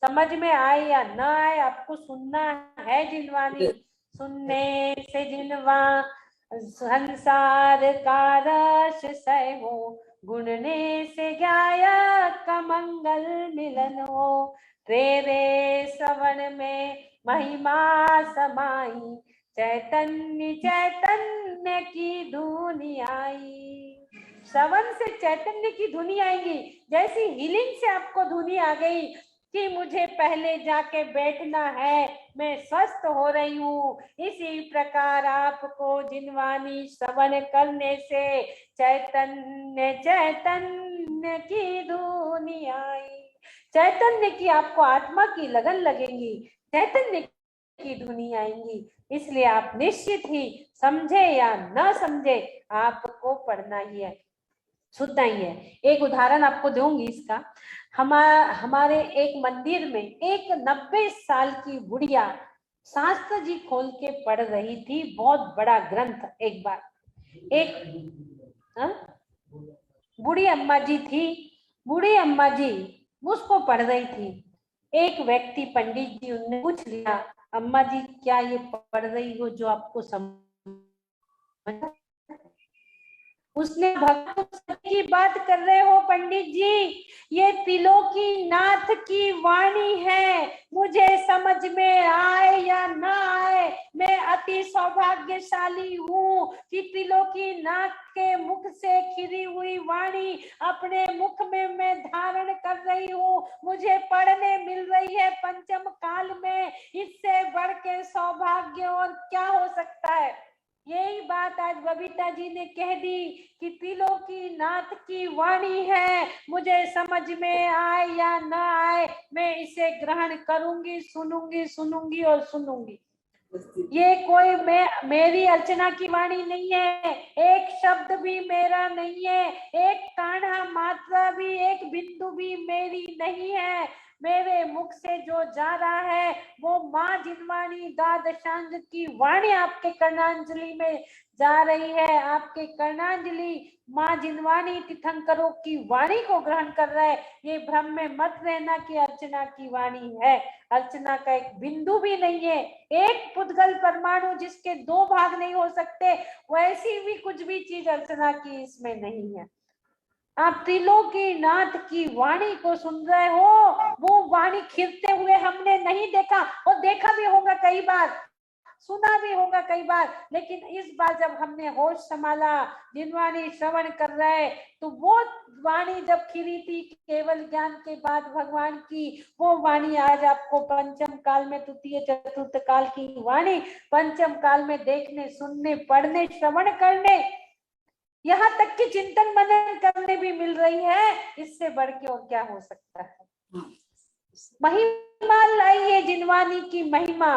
समझ में आए या न आए, आपको सुनना है। जिनवानी सुनने से जिनवा संसार का रस सहो, गुणने से गायक का मंगल मिलन हो। तेरे श्रवण में महिमा समाई, चैतन्य चैतन्य की धुनी आई। श्रवण से चैतन्य की धुनी आएगी। जैसी हीलिंग से आपको धुनी आ गई कि मुझे पहले जाके बैठना है, मैं स्वस्थ हो रही हूँ, इसी प्रकार आपको जिनवानी श्रवण करने से चैतन्य चैतन्य की धुनी आई। चैतन्य की आपको आत्मा की लगन लगेगी, चैतन्य की धुनी आएंगी। इसलिए आप निश्चित ही समझे या न समझे, आपको पढ़ना ही है, सुनना ही है। एक उदाहरण आपको दूंगी इसका। हमारे एक मंदिर में एक 90 साल की बुढ़िया शास्त्र जी खोल के पढ़ रही थी, बहुत बड़ा ग्रंथ। एक बार एक बूढ़ी अम्मा जी थी, बूढ़ी अम्मा जी उसको पढ़ रही थी। एक व्यक्ति पंडित जी उन्होंने पूछ लिया, अम्मा जी क्या ये पढ़ रही हो जो आपको समझ? उसने, भगवान की बात कर रहे हो पंडित जी, ये त्रिलोकी नाथ की वाणी है, मुझे समझ में आए या ना आए, मैं अति सौभाग्यशाली हूँ कि त्रिलोकी नाथ के मुख से खिरी हुई वाणी अपने मुख में मैं धारण कर रही हूँ, मुझे पढ़ने मिल रही है पंचम काल में। इससे बढ़ के सौभाग्य और क्या हो सकता है? यही बात आज बबीता जी ने कह दी कि त्रिलोकी नाथ की वाणी है, मुझे समझ में आए या ना आए, मैं इसे ग्रहण करूंगी, सुनूंगी, सुनूंगी और सुनूंगी। ये कोई मेरी अर्चना की वाणी नहीं है, एक शब्द भी मेरा नहीं है, एक कान्हा मात्रा भी, एक बिंदु भी मेरी नहीं है। मेरे मुख से जो जा रहा है वो माँ जिनवाणी द्वादशांग की वाणी आपके कर्णांजलि में जा रही है। आपके कर्णांजलि माँ जिनवाणी तीर्थंकरों की वाणी को ग्रहण कर रहा है। ये भ्रम में मत रहना कि अर्चना की वाणी है। अर्चना का एक बिंदु भी नहीं है, एक पुद्गल परमाणु जिसके दो भाग नहीं हो सकते, वैसी भी कुछ भी चीज अर्चना की इसमें नहीं है। आप त्रिलोकी नाथ की वाणी को सुन रहे हो, वो वाणी खिलते हुए हमने नहीं देखा, और देखा भी होगा कई बार, सुना भी होगा कई बार, लेकिन इस बार जब हमने होश संभाला, जिनवाणी श्रवण कर रहे, तो वो वाणी जब खिली थी केवल ज्ञान के बाद भगवान की, वो वाणी आज आपको पंचम काल में, तृतीय चतुर्थ काल की वाणी पंचम काल में देखने, सुनने, पढ़ने, श्रवण करने, यहाँ तक कि चिंतन मनन करने भी मिल रही है। इससे बढ़ के और क्या हो सकता है? महिमा लाइए जिनवानी की महिमा,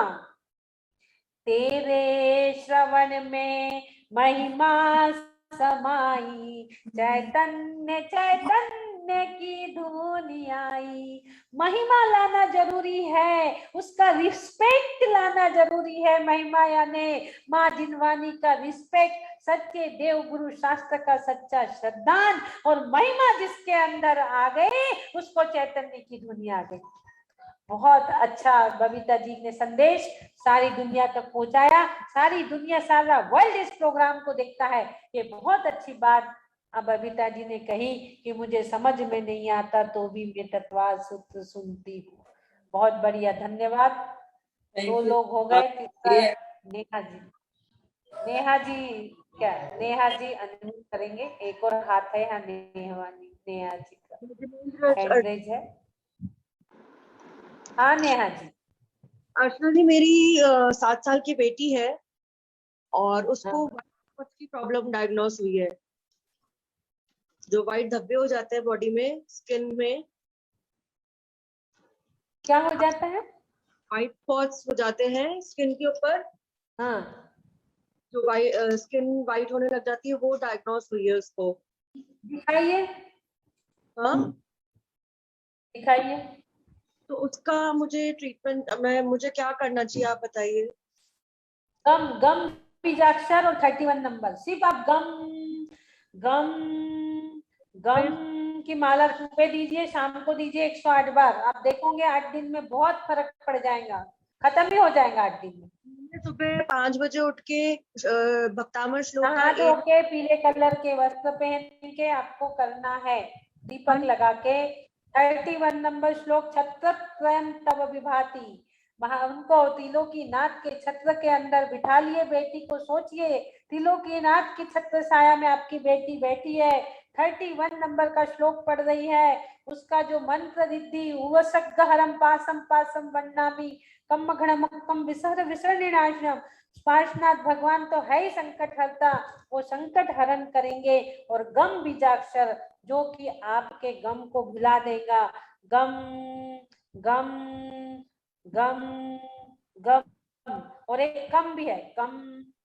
तेरे श्रवण में महिमा समाई, चैतन्य चैतन्य की धुनी आई। महिमा लाना जरूरी है, उसका रिस्पेक्ट लाना जरूरी है। महिमा यानी माँ जिनवानी का रिस्पेक्ट, सच्चे देव गुरु शास्त्र का सच्चा श्रद्धान, और महिमा जिसके अंदर आ गई उसको चैतन्य की धुनी आ गई। बहुत अच्छा बबीता जी ने संदेश सारी दुनिया तक पहुंचाया। सारी दुनिया, सारा वर्ल्ड इस प्रोग्राम को देखता है। ये बहुत अच्छी बात अब बबीता जी ने कही कि मुझे समझ में नहीं आता तो भी मैं तत्वार सूत्र सुनती हूँ। बहुत बढ़िया, धन्यवाद। 2 लोग हो गए। तीसरा नेहा जी। नेहा जी क्या, नेहा जी अनम्यूट करेंगे। एक और हाथ है यहाँ नेहा जी का हैंड रेज है। हाँ नेहा जी। अर्चना जी, मेरी 7 साल की बेटी है और उसको व्हाइट की प्रॉब्लम डायग्नोस हुई है। जो व्हाइट धब्बे हो जाते हैं बॉडी में, स्किन में। क्या हो जाता है? व्हाइट स्पॉट्स हो जाते हैं स्किन के ऊपर। हाँ, जो स्किन व्हाइट होने लग जाती है, वो डायग्नोस हुई है उसको। दिखाइए। हाँ, दिखाइए। तो उसका मुझे ट्रीटमेंट, मुझे क्या करना चाहिए, आप बताइए। गम गम बीजाक्षर और 31 नंबर, सिर्फ आप गम गम गम की माला सुबह दीजिए, शाम को दीजिए 108 बार। आप देखोगे 8 दिन में बहुत फर्क पड़ जाएगा, खत्म ही हो जाएगा 8 दिन में। सुबह 5 बजे उठ के भक्तामर श्लोक का नहा धो के पीले कलर के वस्त्र पहन के आपको करना है, दीपक लगा के 31 नंबर श्लोक, छत्र स्वयं तव विभाति। उनको तिलों की नाथ के छत्र के अंदर बिठा लिए बेटी को। सोचिए तिलों की नाथ की छत्र छाया में आपकी बेटी बैठी है, 31 नंबर का श्लोक पढ़ रही है। उसका जो मंत्र रिद्धि उवसग्गहरम पासम पासम वन्नामि कम घणमक्कम विसर विसर्णिनाशनम। पार्श्वनाथ भगवान तो है ही संकट हरता, वो संकट हरण करेंगे। और गम बीजाक्षर जो कि आपके गम को भुला देगा। गम गम गम गम, और एक कम भी है, कम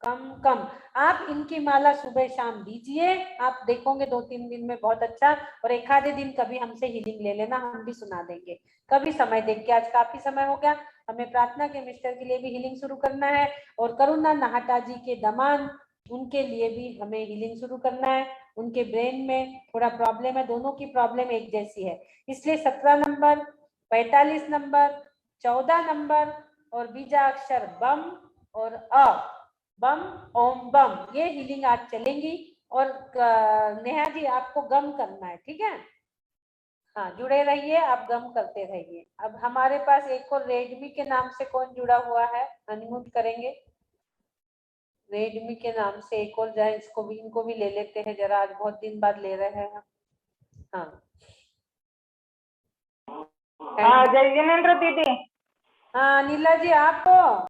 कम कम। आप इनकी माला सुबह शाम दीजिए, आप देखोगे 2-3 दिन में बहुत अच्छा। और एक आधे दिन कभी हमसे हीलिंग ले लेना, हम भी सुना देंगे कभी समय देख के। आज काफी समय हो गया, हमें प्रार्थना के मिस्टर के लिए भी हीलिंग शुरू करना है, और करुणा नाहटा जी के दमान, उनके लिए भी हमें हीलिंग शुरू करना है। उनके ब्रेन में थोड़ा प्रॉब्लम है, दोनों की प्रॉब्लम एक जैसी है, इसलिए 17 नंबर, 45 नंबर, 14 नंबर और बीजाक्षर बम और अ, बम ओम बम, ये हीलिंग आज चलेंगी। और नेहा जी आपको गम करना है, ठीक है? हाँ, जुड़े रहिए, आप गम करते रहिए। अब हमारे पास एक और रेडमी के नाम से कौन जुड़ा हुआ है, अनम्यूट करेंगे। रेडमी के नाम से एक और जाए, इनको भी ले लेते हैं जरा, आज बहुत दिन बाद ले रहे हैं हम। हाँ जय जिनेन्द्र दीदी। हाँ नीला जी, आप